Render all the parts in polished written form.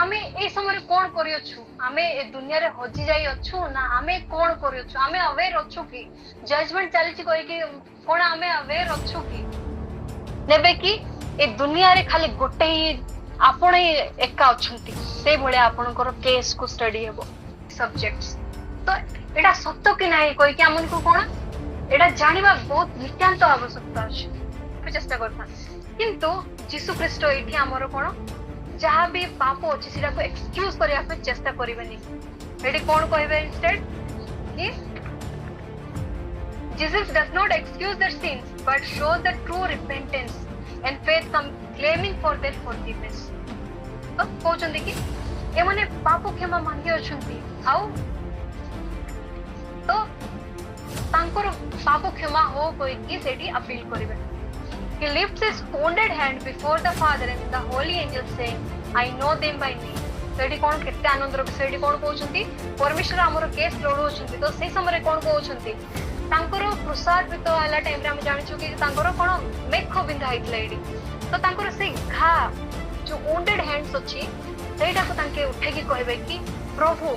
आमे ए समय कोन करियछु आमे ए दुनिया रे हजी जाई अछु ना आमे कोन करियछु आमे अवेयर अछु की जजमेंट चली छी कोइ की कोन आमे अवेयर अछु की नेबे की ए दुनिया रे खाली गोटे ही आपण ही एका अछंती से भले आपनकर केस को स्टडी हेबो सब्जेक्ट्स तो एटा सत्य कि नाही कोइ कि हमन को कोन एटा जानिबा बहुत नित्यांत आवश्यकता अछि चेष्टा करथा किंतु यीशु ख्रीष्ट एठी हमर कोन जहाँ भी पाप अच्छी सीटा को एक्सक्यूज करिया पे चेष्टा करिवेनी एठी कोन कहबे इंस्टेड कि Jesus does not excuse their sins but shows the true repentance and faith claiming for their forgiveness तो कहउछन्ती कि ए माने पाप क्षमा मांगी अछन्ती आउ तो तांकर पाप क्षमा हो कोइ कि सेठी अपील करिवे He lifts his wounded hand before the Father and the holy angels saying, I know them by name. सेठी कोन केते आनंदर सेठी कोन कहउछन्ती परमेश्वर हमर केस लड़ौछन्ती तो से समय कोन कहउछन्ती तांकर प्रसाद भी तो आला टाइम रे हम जानि छु कि तांकर कोन मेख बिंधा हितला एडी तो तांकर से घा जो wounded hands अछि सेटा को तांके उठे की कहबे कि प्रभु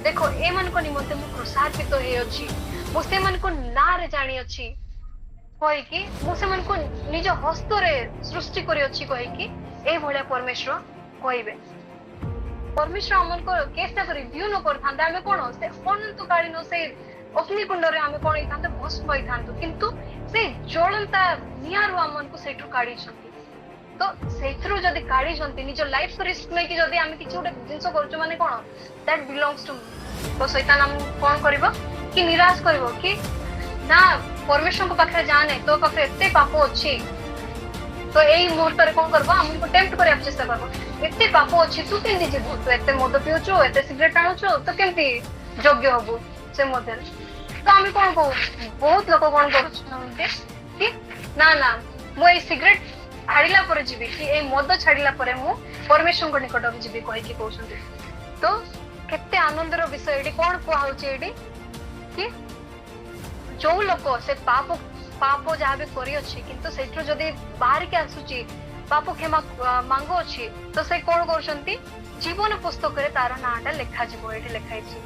देखो ए मन को निमंते मु प्रसाद भी तो हे अछि मु से मन को ना रे जानि अछि कहि कि मु से मन को निज हस्त रे सृष्टि करि अछि कहि कि ए भलिया परमेश्वर कहबे परमेश्वर हमन को केसटा रिव्यू न करथांदा हमें कोन से अनंत कालीन से अग्निकुंड रे हमें कोन इथांते भस्म होइथांतु किंतु से ज्वलंता नियारु हमन को सेठु काढी छथि तो सेथरु जदी काढी छथि निज लाइफ को रिस्क नै कि जदी हम किछु जिंस करछु माने कोन दैट बिलोंग्स टू तो शैतान हम कोन करबो कि निराश करबो कि ना परमेश्वर को पाखरे जाने तो पाखरे एते पाप अछि तो एई मुहूर्त रे कोन करबो हमको टेम्प्ट करे चेष्टा करबो एते पाप अछि तू केंदी जेबो तू एते मद पिउछु एते सिगरेट टाणुछु तो केंती योग्य हबो से मदर तो हम कोन को बहुत लोग कोन करू कि ना ना मु ए सिगरेट छाड़िला पर जीवी कि ए मद छाड़िला पर मु परमेश्वर को निकट जीवी कहि कि कहउछन्ती तो केते आनंदर विषय एडी कोन कहउछि एडी कि जो लोक से पाप पाप जहाँ भी करी अछि किंतु सेठरो जदी बाहर के आसुची पाप क्षमा मांगो अछि तो से कोन करछन्ती जीवन पुस्तक रे तार नाटा लेखा जीवो एठी लेखाइ छी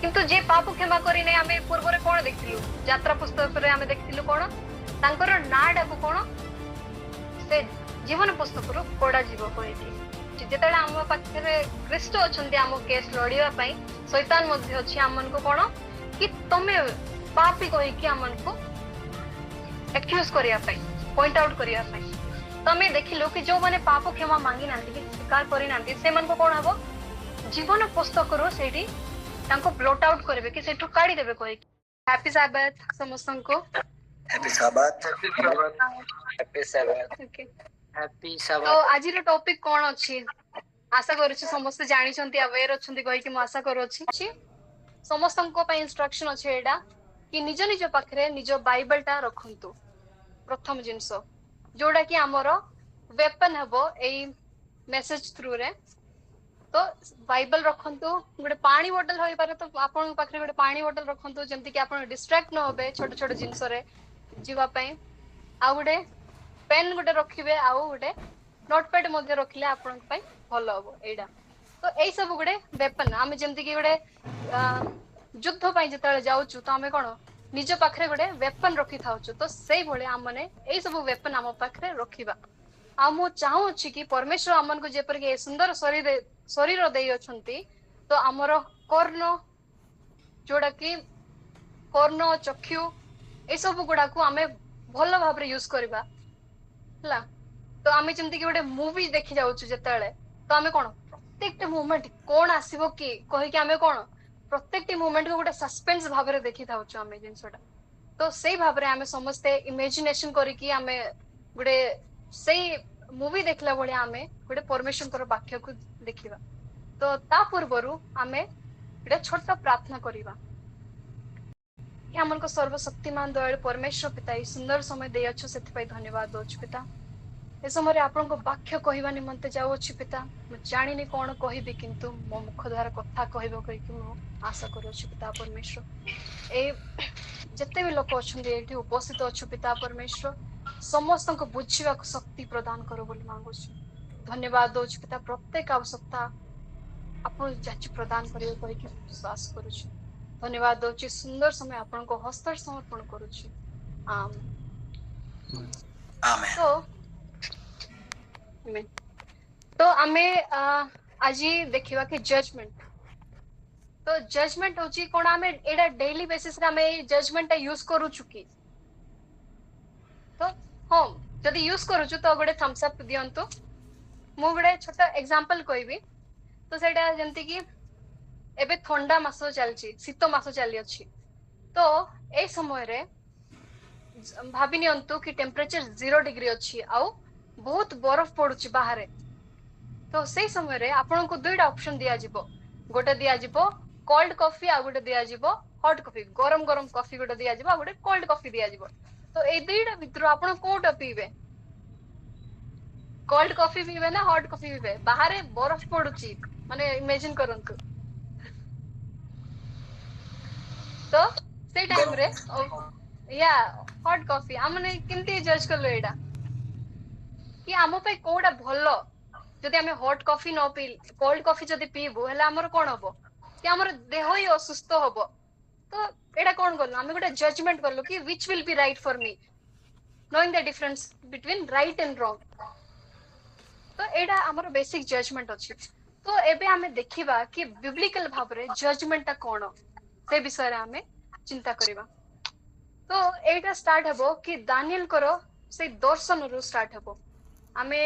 किंतु जे पाप क्षमा करी नै हमें पूर्व रे कोन देखिलु यात्रा पुस्तक रे हमें देखिलु कोन तांकर नाटा को कोन से जीवन पुस्तक रो कोडा जीवो कहिथि जेतेला हम पाखरे ख्रीष्ट अछन्ती हम केस लड़िया पई शैतान मध्ये अछि हमन को कोन कि तमे पापी कहि कि हमन को एक्यूज करिया पई पॉइंट आउट करिया पई तमे देखिलो कि जो माने पाप क्षमा मांगी नांती कि स्वीकार करि नांती से मन को कोन हबो जीवन पुस्तक रो सेठी तांको ब्लॉट आउट करबे कि सेठु काढी देबे कहि हैप्पी सैबथ समस्तन को happy Sabbath happy Sabbath okay happy तो सैबथ आज रो टॉपिक कोन अछि आशा करू छी समस्त जानि छंती अवेयर अछंती कहि कि म आशा करू छी समस्तन को पई इंस्ट्रक्शन अछि एडा कि निज निज पाखरे निज बाइबल टा रखंतु प्रथम जिंस जोड़ा कि हमर वेपन हबो एई मेसेज थ्रू रे तो बाइबल रखंतु गोटे पानी बोतल होई पारे तो आपन पाखरे गोटे पानी बोतल रखंतु जेंति कि आपन डिस्ट्रैक्ट न होबे छोट छोट जिंस रे जीवा पई आ गोटे पेन गोटे रखिबे आ गोटे नोटपैड मध्ये रखिले आपन पई भलो हबो एडा तो एई सब गोटे वेपन हम जेंति कि गोटे युद्ध पई जतले जाउछु तो हमें कोन निज पाखरे गोटे वेपन रखि थाउछु तो सेई भले हम माने एई सब वेपन हम पाखरे रखिबा आ मु चाहू छी कि परमेश्वर हमन को जेपर के सुंदर शरीर देई अछंती तो हमर कर्ण जोड़ा कि कर्ण चक्षु ए सब गुडा को हमें भलो भाबरे यूज करबा हला तो हमें जेंति कि गोटे मूवी देखि जाउछु जतले तो हमें कोन प्रत्येक मोमेंट कोन आसीबो कि कहि कि हमें कोन प्रत्येक मोमेंट को गोटे सस्पेंस भाबरे देखि थाउछु हमें जिंसटा तो सेई भाबरे हमें समस्ते इमेजिनेशन करी कि हमें गोटे सेई मूवी देखला बळे हमें गोटे परमेश्वर वाक्य को देखिबा तो ता पूर्वरु हमें गोटे छोट प्रार्थना करिबा कि हमन को सर्वशक्तिमान दयालु परमेश्वर पिता ई सुंदर समय दे अच्छो सेति पई धन्यवाद दोछु पिता ए समय आपन को वाक्य कहबा निमंते जाउ अछि पिता म जानिनी कोन कहिबि किंतु मो मुख द्वारा कथा कहबो कहि कि मो आशा करू अछि पिता परमेश्वर ए जत्ते भी लोक अछन्ती एठी उपस्थित अछु पिता परमेश्वर समस्त को बुझिबा शक्ति प्रदान करो बोली मांगु छी धन्यवाद दोछु पिता प्रत्येक आवश्यकता हो जाची प्रदान करियो कहि कि विश्वास करूछु। धन्यवाद दोची सुंदर समय आपन को हस्तर समर्पण करूछु। आम Amen. तो आमेन। तो आमे आज देखिवा कि जजमेंट तो जजमेंट होची कोन आमे एडा डेली बेसिस रे आमे जजमेंट यूज करू चुकी तो हम जदि यूज करू छु तो गोटे थम्स अप दियंतु मु गोटे छोटा एग्जांपल कहबी तो सेटा जेंति कि एबे ठंडा मास चलची शीत मास चली अछि तो ए समय रे भाबी नियंतु कि टेम्परेचर 0 डिग्री अछि आउ बहुत बरफ पडुची बाहर तो से समय रे आपन को दुईटा ऑप्शन दिया जिवो गोटे दिया जिवो कोल्ड कॉफी आ गोटे दिया जिवो हॉट कॉफी गरम गरम कॉफी गोटे दिया जिवो आ गोटे कोल्ड कॉफी दिया जिवो तो ए दुईटा भितर आपन कोटा पीबे कोल्ड कॉफी पीबे ना हॉट कॉफी पीबे बाहर बरफ पडुची माने इमेजिन करंतु तो से टाइम रे या हॉट कॉफी हमने केमती जज करलो एडा कि आम पे कोडा भलो जदि आमे हॉट कॉफी न पी कोल्ड कॉफी जदि पीबू हला हमर कोन हबो कि हमर देह ही असुस्थ हबो तो एडा कोन करलो आमे गोटे जजमेंट करलो कि which will be right for me knowing the difference between right and wrong तो एडा हमर बेसिक जजमेंट अछि तो एबे आमे देखिबा कि बिब्लिकल भाबरे जजमेंट ता कोन से विषय रे आमे चिंता करिबा तो एटा स्टार्ट हबो कि दानिएल करो से दर्शन रो स्टार्ट हबो आमे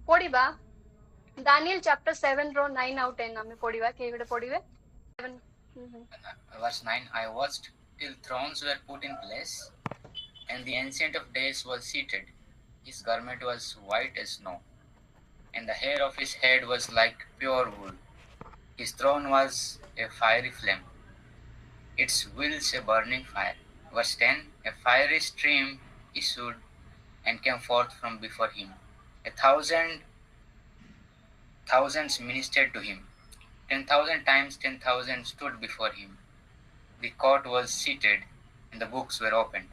पढिबा दानिएल चैप्टर 7 रो 9 आउट 10 आमे पढिबा के गोटे पढिबे 7 Verse 9, I watched till thrones were put in place, and the Ancient of Days was seated. His garment was white as snow, and the hair of his head was like pure wool. His throne was a fiery flame, its wheels a burning fire. Verse 10, a fiery stream issued and came forth from before him. Thousands ministered to him. 10,000 times 10,000 stood before him. The court was seated, and the books were opened.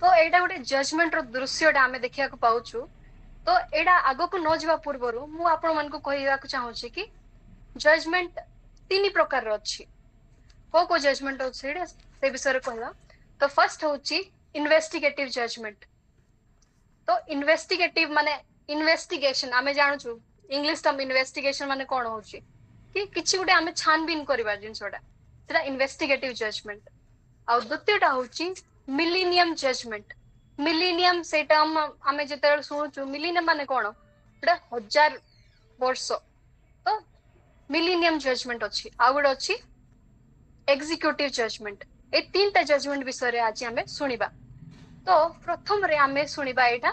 तो एटा गोटे judgement रो दृश्यटा आमे देखिया को पाउछु तो एटा आगो को न जिवा पूर्वरु मु आपण मन को कहिया को चाहू छी कि जजमेंट तीन प्रकार रो अछि को जजमेंट अछि एटा से विषय रे कहला तो फर्स्ट होची इन्वेस्टिगेटिव जजमेंट तो इन्वेस्टिगेटिव माने इन्वेस्टिगेशन आमे जानु छु इंग्लिश टर्म इन्वेस्टिगेशन माने कोन होची कि किछि गोटे आमे छानबीन करबा जिंसोडा सेटा इन्वेस्टिगेटिव जजमेंट आ द्वितीयटा होची मिलेनियम जजमेंट मिलेनियम से टर्म आमे जेते सुनु छु मिलेनियम माने कोन एटा 1000 वर्ष तो मिलेनियम जजमेंट अछि आ गोटे अछि एग्जीक्यूटिव जजमेंट ए तीनटा जजमेंट विषय रे आज आमे सुनिबा तो प्रथम रे आमे सुनिबा एटा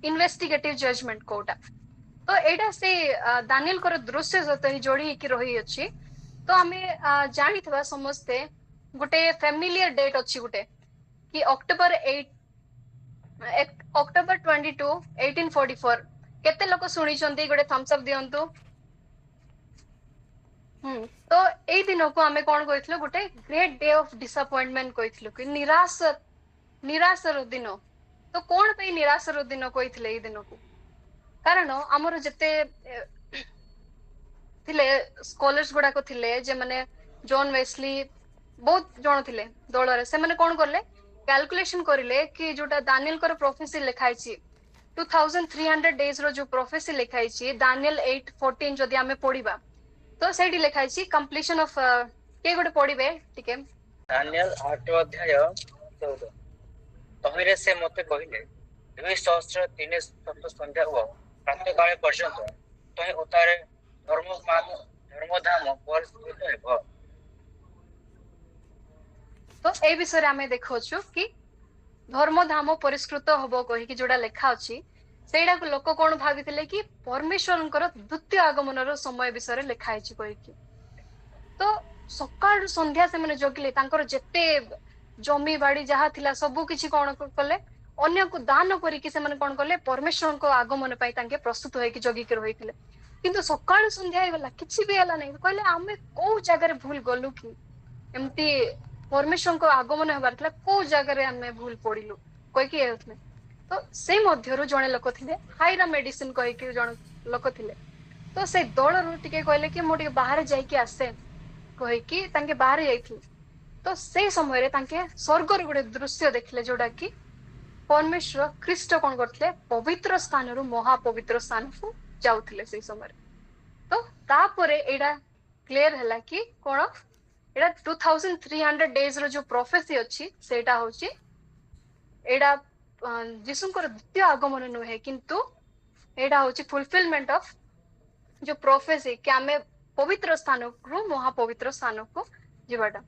इन्वेस्टिगेटिव जजमेंट कोटा तो एटा से दानिएल कर दृश्य सहित ही जोड़ी की रही अछि तो आमे जानिथबा समस्ते गोटे फैमिलियर डेट अछि गोटे कि अक्टोबर 22 1844 केते लोक सुनी चंदी गोटे थम्स अप दियंतु तो ए दिन को आमे कोन कहितलो गोटे ग्रेट डे ऑफ डिसअपॉइंटमेंट कहितलो कि निराश रो दिन तो कोन पे निराश रो दिन कहितले ए दिन को कारण हमर जते थिले स्कॉलर्स गुडा को थिले जे माने जॉन वेस्ली बहुत जण थिले दल रे से माने कोन करले कैलकुलेशन करिले कि जोटा दानिएल कर प्रोफेसी लिखाई छी 2300 डेज रो जो प्रोफेसी लिखाई छी दानिएल 8:14 जदि हमें पढिबा तो सेठी लिखाई छी कंप्लीशन ऑफ के गोटे पढिबे टिके दानिएल 8 अध्याय 14 तहिरे से मते कहिले 2,307 संध्या हुआ प्रातः काले पर्यंत तहि उतारे धर्मधाम परिस्थित हेब तो ए विषय आमे देखोछु कि धर्मधाम परिष्कृत हबो कहि कि जोडा लेखा अछि सेडा को लोक कोन भाबिथिले कि परमेश्वरनकर द्वितीय आगमनर समय विषय रे लेखा अछि कहि कि तो सकाळ संध्या से माने जगिले तांकर जत्ते जमी बाड़ी जहा थिला सब किछि कोन कले अन्य को दान करिकि से माने कोन कले परमेश्वर को आगमन पाई तांके प्रस्तुत होय कि जगी के रहिथिले किंतु सकाळ संध्या गला किछि भी हला नै कहले आमे को जगह रे भूल गलु कि एम्ति परमेश्वर को आगमन हबार थला को जगह रे आमे भूल पडिलु कोइ कि हेउथले तो से मध्यरु जणे लोक थिले हाइरा मेडिसिन कहि कि जण लोक थिले तो से दल रु टिके कहले कि मु टिके बाहर जाइके आसे कहिकी तांके बाहर जाइथिले तो से समय रे तांके स्वर्ग रे गोटे दृश्य देखले जोटा कि परमेश्वर ख्रीष्ट कौन करथिले पवित्र स्थान रु महापवित्र स्थान को जाउथिले से समय रे तो तापरे एडा क्लियर हला कि कोन एडा 2300 डेज रो जो प्रोफेसी अछि सेटा होची एडा जीसुंकर द्वितीय आगमन नुहे किंतु एडा होची फुलफिलमेंट ऑफ जो प्रोफेसी कि आमे पवित्र स्थान रु महापवित्र स्थान को जीवाटा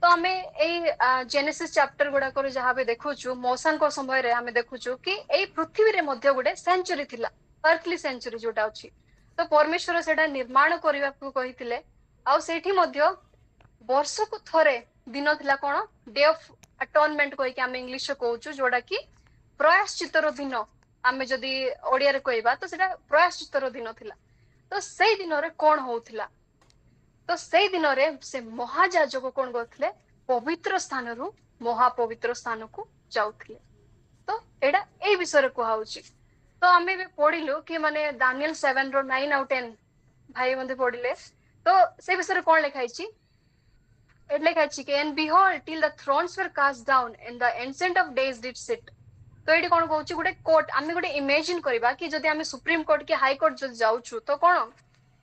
तो आमे ए जेनेसिस चैप्टर गुडा को जहां भी देखुछु मौसम को समय रे हमें देखुछु कि ए पृथ्वी रे मध्य गुडे सेंचुरी थिला अर्थली सेंचुरी जोटा अछि तो परमेश्वर सेटा निर्माण करबा को कहिथिले आ सेठी मध्य वर्ष को थरे दिन थिला कोन डे ऑफ अटोनमेंट कोइ कि हम इंग्लिश रे कहउछु जोटा कि प्रयाश्चित रो दिन आमे जदी ओडिया रे कहबा तो सेटा प्रयाश्चित रो दिन थिला तो सेई दिन रे कोन होउथिला तो सेई दिन रे से महायाजक कोन करथिले पवित्र स्थान रु महापवित्र स्थान को जाउथिले तो एडा ए विषय रे कहउची तो आमे भी पढिलु कि माने दानियल 7 रो 9 आउट 10 भाई मध्ये पढिले तो से विषय रे कोन लिखाइची एट लिखाइची कि and behold till the thrones were cast down and the ancient of days did sit तो एडी कोन कहउची गुटे कोर्ट आमे गुटे इमेजिन करबा कि जदी आमे सुप्रीम कोर्ट के हाई कोर्ट जदी जाउछु तो कोन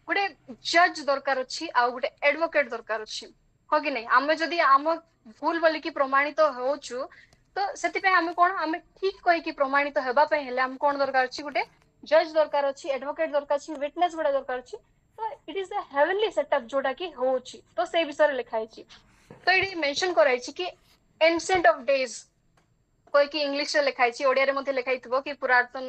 गुटे जज दरकार अछि आ गुटे एडवोकेट दरकार अछि हो कि नै आमे जदी आम भूल बोली कि प्रमाणित होउछु तो सेति पे आमे कोन आमे ठीक कहि कि प्रमाणित हेबा पे हेले आम कोन दरकार अछि गुटे जज दरकार अछि एडवोकेट दरकार अछि विटनेस गुडा दरकार अछि तो it is the heavenly setup जोटा कि होउछि तो से विषय रे लिखाइछि तो इडी मेंशन कराइछि कि एंसेंट ऑफ डेज कोइ कि इंग्लिश रे लिखाइछि ओडिया रे मध्ये लिखाइथबो कि पुरातन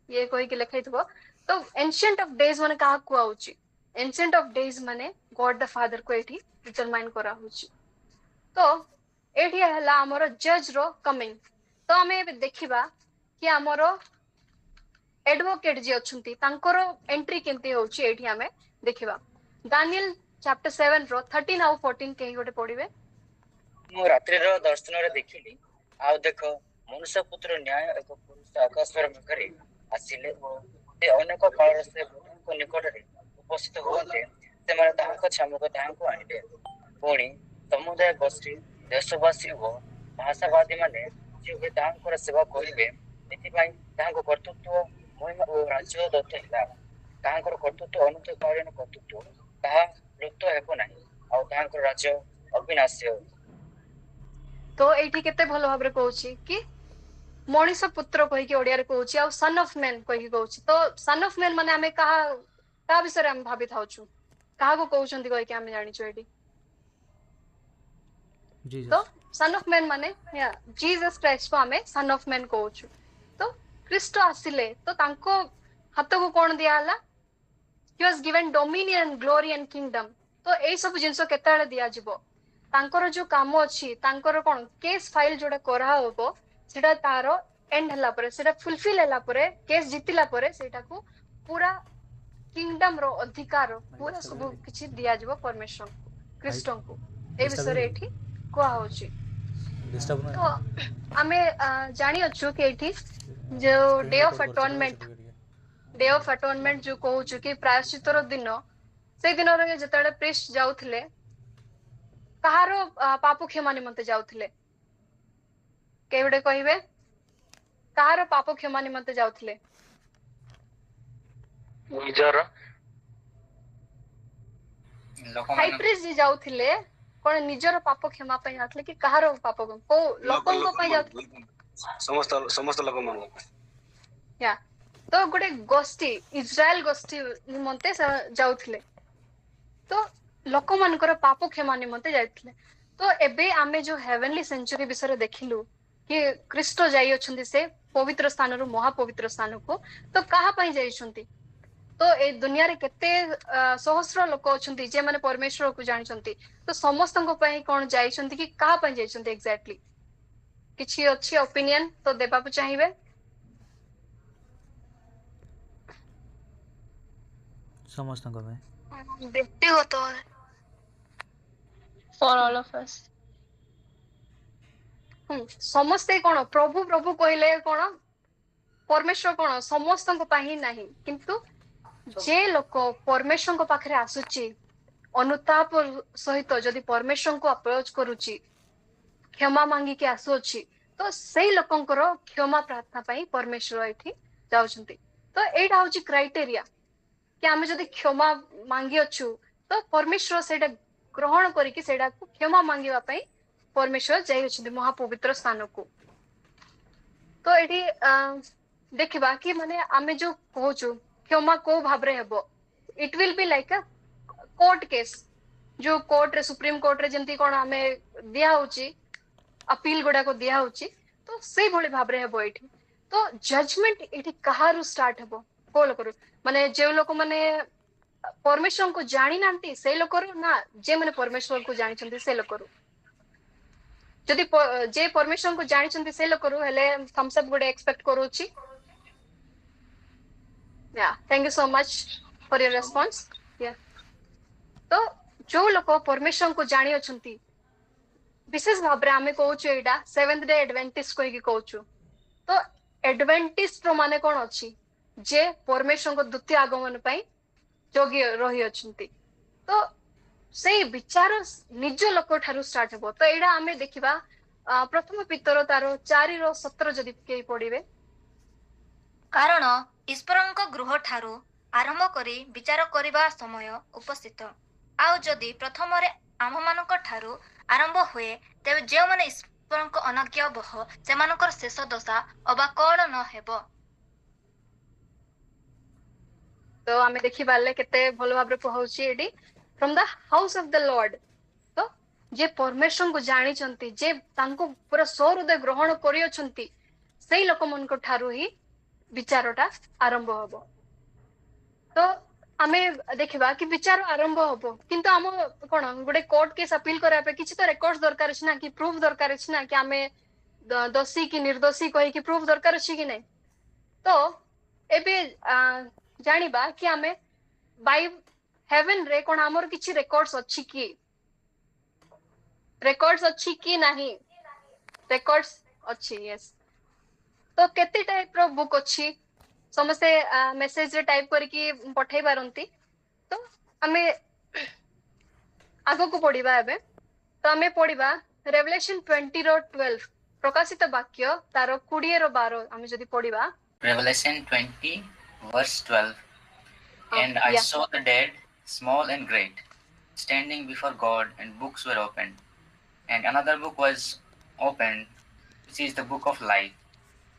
ये कोइ कि लिखाइथबो तो एंशिएंट ऑफ डेज माने कहा कुआउची एंशिएंट ऑफ डेज माने गॉड द फादर को एठी डिटरमाइन करा होची तो एठी हला हमर जज रो कमिंग तो हमें देखिबा कि हमर एडवोकेट जे अछंती तांकर एंट्री केमती होची एठी हमें देखिबा दानियल चैप्टर 7 रो 13 आउ 14 केही गोटे पढिबे मु रात्रि रो दर्शन रे देखिली आ देखो मनुष्य पुत्र न्याय एक पुरुष आकाश पर करे आसिले से अनेक काल से को निकट रे उपस्थित होते से माने तांको छामको तांको आनिले पुणी समुदाय गोष्ठी देशवासी हो भाषावादी माने जे तांको सेवा करिवे एति पई तांको कर्तृत्व महिमा ओ राज्य दत्तला तांको कर्तृत्व अनंत कालीन कर्तृत्व ता लुप्त हेबो नाही आ तांको राज्य अविनाशी तो एठी केते भलो भाबरे कहूची कि मनीष पुत्र कहि कि ओडिया रे कहूची आ सन ऑफ मैन कहि कि कहूची तो सन ऑफ मैन माने हमें का विषय रे हम भाबी थाउछु कहा को कहउचंती कहि कि हम जानि छु एठी तो सन ऑफ मैन माने या जीसस क्राइस्ट को हमें सन ऑफ मैन कहउछु तो ख्रीष्ट आसिले तो तांको हाथ को कोन दिया हला he was given dominion glory and kingdom तो ए सब जिंसो केताळे दिया जिवो तांकर जो काम अछि तांकर कोन केस फाइल जोडा करा होबो सेटा तारो एंड हला परे सेटा फुलफिल हला परे केस जितिला परे सेटा को पूरा किंगडम रो अधिकार पूरा सब किछि दिया जबो परमेश्वर ख्रीष्ट को ए विषय एठी कोआ होछि तो हमें जानि अछु कि एठी जो डे ऑफ अटोनमेंट जो कहू छु कि प्रायश्चित रो दिन से दिन रे जतडे प्रीस्ट जाउथिले कहारो पाप क्षमा निमंते जाउथिले केवडे कहिबे कहारो पाप क्षमा निमंते जाउथिले निजर हाई प्रीस्ट जी जाउथिले कोन निजर पाप क्षमा पय जाउथिले कि कहारो पाप को लोकन को पय जाउथिले समस्त लोक मन या तो गोटे गोष्ठी इज्राएल गोष्ठी निमंते जाउथिले तो लोक मानकर पाप क्षमा निमंते जाइथिले तो एबे आमे जो हेवनली सेंचुरी विषय देखिलु कि ख्रीष्ट जाई अछंती से पवित्र स्थान रु महापवित्र स्थान को तो कहा पई जाई छंती तो ए दुनिया रे केते सहस्र लोक अछंती जे माने परमेश्वर को जानि छंती तो समस्त को पई कोन जाई छंती कि कहा पई जाई छंती एग्जैक्टली किछि अछि ओपिनियन तो देबा को चाहिबे समस्त को पई व्यक्तिगत for all of us समस्ते कोन प्रभु प्रभु कहले कोन परमेश्वर कोन समस्त को पाही नाही किंतु जे लोक परमेश्वर को पाखरे आसुची अनुताप सहित जदि परमेश्वर को अप्रोच करूची क्षमा मांगी के आसुची तो सेई लोकंकर क्षमा प्रार्थना पाई परमेश्वर एठी जाउछंती तो एटा होची क्राइटेरिया कि आमे जदि क्षमा मांगी अछु तो परमेश्वर सेटा ग्रहण करिकि सेटा को क्षमा मांगिबा पाई परमेश्वर जाई अछंती महापवित्र स्थान को तो एठी देखिबा कि माने आमे जो कहूछु क्षमा को भाबरे हेबो it will be like a court case जो कोर्ट रे सुप्रीम कोर्ट रे जेंती कोन आमे दिया होची अपील गुडा को दिया होची तो से भली भाबरे हेबो एठी तो जजमेंट एठी कहारु स्टार्ट हेबो कोल करू माने जे लोक माने परमेश्वर को जानी नांती से लोक ना जे माने परमेश्वर को जानी छंती से लोक जदि जे परमेश्वर को जानी छंती से लोक हेले थम्स अप गुडे एक्सपेक्ट करूची या thank you so much for your response या तो जो लोक परमेश्वर को जानी अछंती विशेष भाव रे आमे कहूछु एटा सेवेंथ डे एडवेंटिस्ट कोइ की कहूछु तो एडवेंटिस्ट रो माने कोन अछि जे परमेश्वर को द्वितीय आगमन पई जोगी रही अछंती तो से विचार निज लोक ठारू स्टार्ट हेबो तो एडा आमे देखिबा प्रथम पितर तार 4:17 जदि के पढिबे कारण ईश्वरଙ୍କ गृह ठारू आरंभ करी विचार करिबा समय उपस्थित आउ जदि प्रथम रे आममानक ठारू आरंभ हुए तेबे जे माने ईश्वरଙ୍କ अनाज्ञा बह सेमानकर शेष दशा अबा कोन न हेबो तो आमे देखि बाले केते भलो भाबरे कहउची एडी from the house of the lord तो जे परमेश्वर को जानी चंती जे तांको पूरा सहृदय ग्रहण करि अछंती सेई लोक मन को ठारू ही विचारटा आरंभ हबो तो आमे देखिबा कि विचार आरंभ हबो किंतु हम कोन गुडे कोर्ट केस अपील करे पे किछि तो रेकॉर्ड्स दरकार अछि ना कि प्रूफ दरकार अछि ना कि आमे दोषी कि निर्दोषी कहि कि प्रूफ दरकार अछि कि नै तो एबे जानिबा कि आमे बाय हेवन रे कोन हमर किछि रेकॉर्ड्स अछि कि नाही रेकॉर्ड्स अछि यस तो केते टाइप रो बुक अछि समस्ते मेसेज रे टाइप करके पठाई पारंती तो आमे आगो को पढिबा एबे तो आमे पढिबा रेवलेशन 20:12 प्रकाशित वाक्य तार 20:12 आमे जदी पढिबा Revelation 20 verse 12. And I saw the dead, small and great, standing before God, and books were opened. And another book was opened, which is the book of life.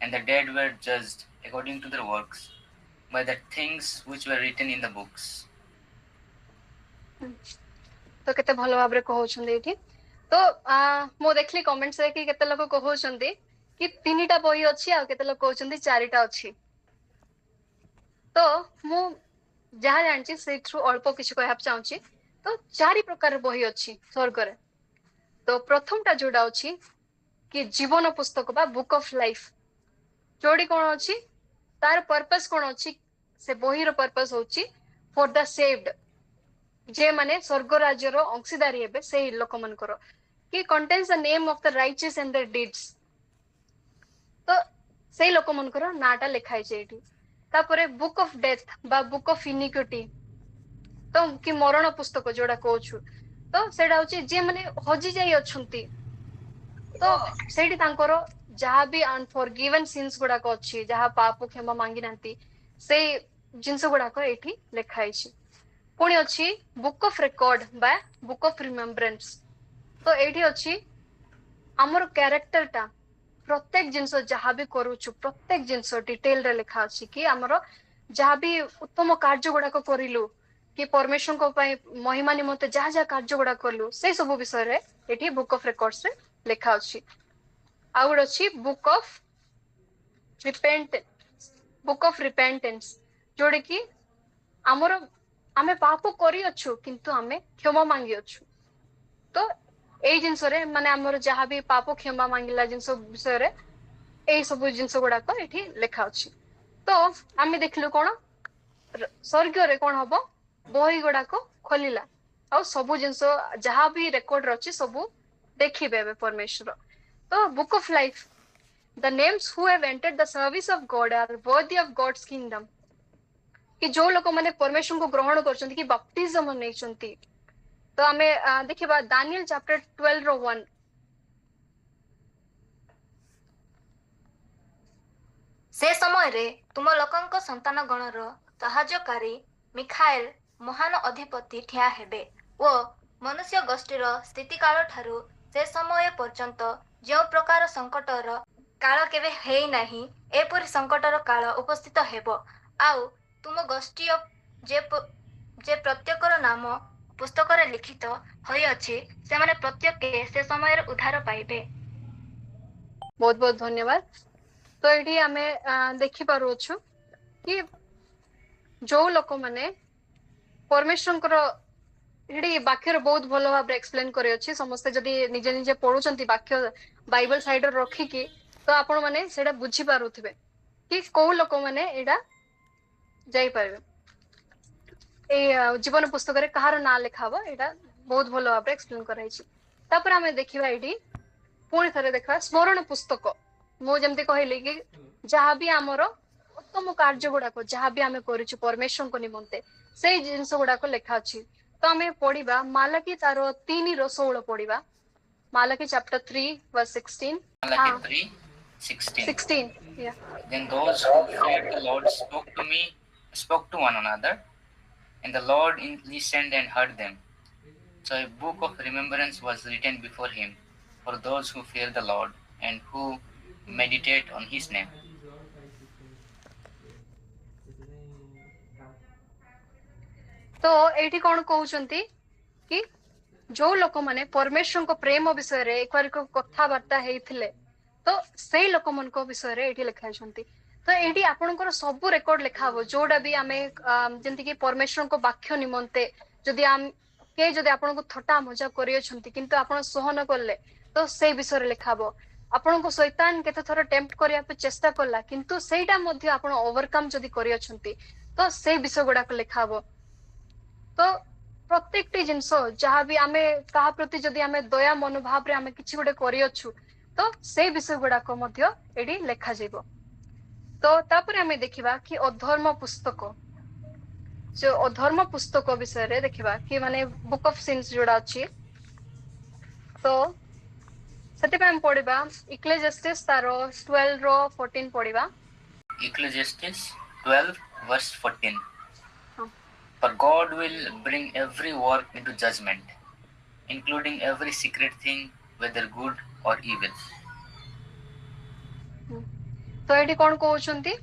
And the dead were judged according to their works by the things which were written in the books. तो केते भलो भाबरे कहउछन्दी एठी तो मो देखली comments रे कि केते लोक कहउछन्दी कि तीनटा बही अछि आ केते लोक कहउछन्दी चारिटा अछि तो मु जहा जानछि से थ्रू अल्प किछ कहब चाहूछि तो चारि प्रकार बही अछि स्वर्ग रे तो प्रथमटा जोडा अछि कि जीवन पुस्तक बा बुक ऑफ लाइफ जोडी कोन अछि तार पर्पस कोन अछि से बही रो पर्पस होछि फॉर द सेव्ड जे माने स्वर्ग राज्य रो अंशीदारी हेबे से लोक मनकर कि contains the name of the righteous and their deeds तो से लोक मनकर नाटा लिखाइ छै एठी तापरे बुक ऑफ डेथ बा बुक ऑफ इनिक्विटी तो कि मरण पुस्तक जोडा कहउछु तो सेडा होछि जे माने हजि जाई अछंती तो सेठी तांकर जहा भी अनफॉरगिवन सिंस गुडा को अछि जहा पाप क्षमा मांगी नांती से जिंस गुडा को एठी लिखाइ छै पुणी अछि बुक ऑफ रिकॉर्ड बा बुक ऑफ रिमेम्बरेंस तो एठी अछि हमर कैरेक्टर टा प्रत्येक जिंस जहा भी करूछु प्रत्येक जिंस डिटेल रे लिखा अछि कि हमर जहा भी उत्तम कार्य गुडा को करिलु कि परमेश्वर को पई महिमा निमंते जहा जहा कार्य गुडा करलु से सब विषय रे एठी बुक ऑफ रिकॉर्ड्स रे लिखा अछि आउड अछि बुक ऑफ रिपेंटेंस जोडे कि हमर आमे पाप करी अछु किंतु आमे क्षमा मांगी अछु तो एई जिंस रे माने हमर जहा भी पाप क्षमा मांगिला जिंस विषय रे एई सब जिंस गुडा को एठी लिखा अछि तो आमे देखलु कोन स्वर्ग रे कोन हबो बही गुडा को खोलिला आ सब जिंस जहा भी रिकॉर्ड रछि सब देखिबे परमेश्वर तो book of life the names who have entered the service of God are worthy of God's kingdom कि जो लोक माने परमेश्वर को ग्रहण करछंती कि बपटिज्म नेछंती तो आमे देखिबा दानियल चैप्टर 12 रो 1 से समय रे तुम लोकंक संतान गणर साहाय्यकारी मिखाएल महान अधिपति ठिया हेबे ओ मनुष्य गोष्ठीर स्थिति काल ठारू से समय पर्यंत जो प्रकार संकटर काल केबे हेई नाही एपरि संकटर काल उपस्थित हेबो आउ तुम गोष्ठी जे प्रत्येकर नाम पुस्तक रे लिखित होई अछि से माने प्रत्येक से समय रे उद्धार पाइबे। बहुत बहुत धन्यवाद। तो एठी आमे देखि पारो छु कि जो लोक माने परमेश्वर एठी वाक्य बहुत भल भाव एक्सप्लेन करे अछि समस्त जदि निजे निजे पढुचंती वाक्य बाइबल साइड रे रखी कि तो आपण माने सेटा बुझी पारुथिबे कि को लोक माने एडा जाई पारबे ए जीवन पुस्तक रे कहार ना लिखाबो एटा बहुत भल भाव एक्सप्लेन कराई छि। तापर आमे देखिबा एठी पुणी थरे देखा स्मरण पुस्तक मु जेमती कहली कि जहाँ भी आमर उत्तम कार्य गुड़ाक जहाँ भी आमे करिछु परमेश्वर को निमंते से जिनस गुड़ाक लेखा अछि तो आमे पढ़िबा मालकी तार 3:16 पढ़िबा मालकी chapter 3 verse 16 Malachi 3:16. 16 yeah Then those who feared the Lord spoke to one another, and the Lord listened and heard them. So a book of remembrance was written before him for those who fear the Lord and who meditate on his name. तो एठी कोन कहउचंती कि जो लोक माने परमेश्वर को प्रेम विषय रे एक बार को कथा वार्ता हेइथिले तो सेई लोक मन को विषय रे एठी लिखाइछंती तो एठी आपनकर सब रेकॉर्ड लिखाबो जोडा भी आमे जेंति कि परमेश्वर को वाक्य निमंते जदि आम के जदि आपन को थटा मजाक करियछंती किंतु आपन सहन करले तो सेई विषय रे लिखाबो आपन को शैतान केते थोर टेम्प्ट करिया पे चेष्टा करला किंतु सेईटा मध्ये आपन ओवरकम जदि करियछंती तो सेई विषय गुडा को लिखाबो। तो प्रत्येक जिनस जहाँ भी आमे कहा प्रति जदि आमे दया मनोभाव रे आमे किछि गोटे करियछु तो से विषय गुडाक मध्य एडी लेखा जेबो। तो तापर आमे देखिबा कि अधर्म पुस्तक जो अधर्म पुस्तक विषय रे देखिबा कि माने बुक ऑफ सिन्स जोडा अछि तो सते पे हम पढिबा इक्लेसियास्टिस तार 12 रो 14 पढिबा Ecclesiastes 12 verse 14. For God will bring every work into judgment, including every secret thing, whether good or evil. तो एटी कोन कहउछंती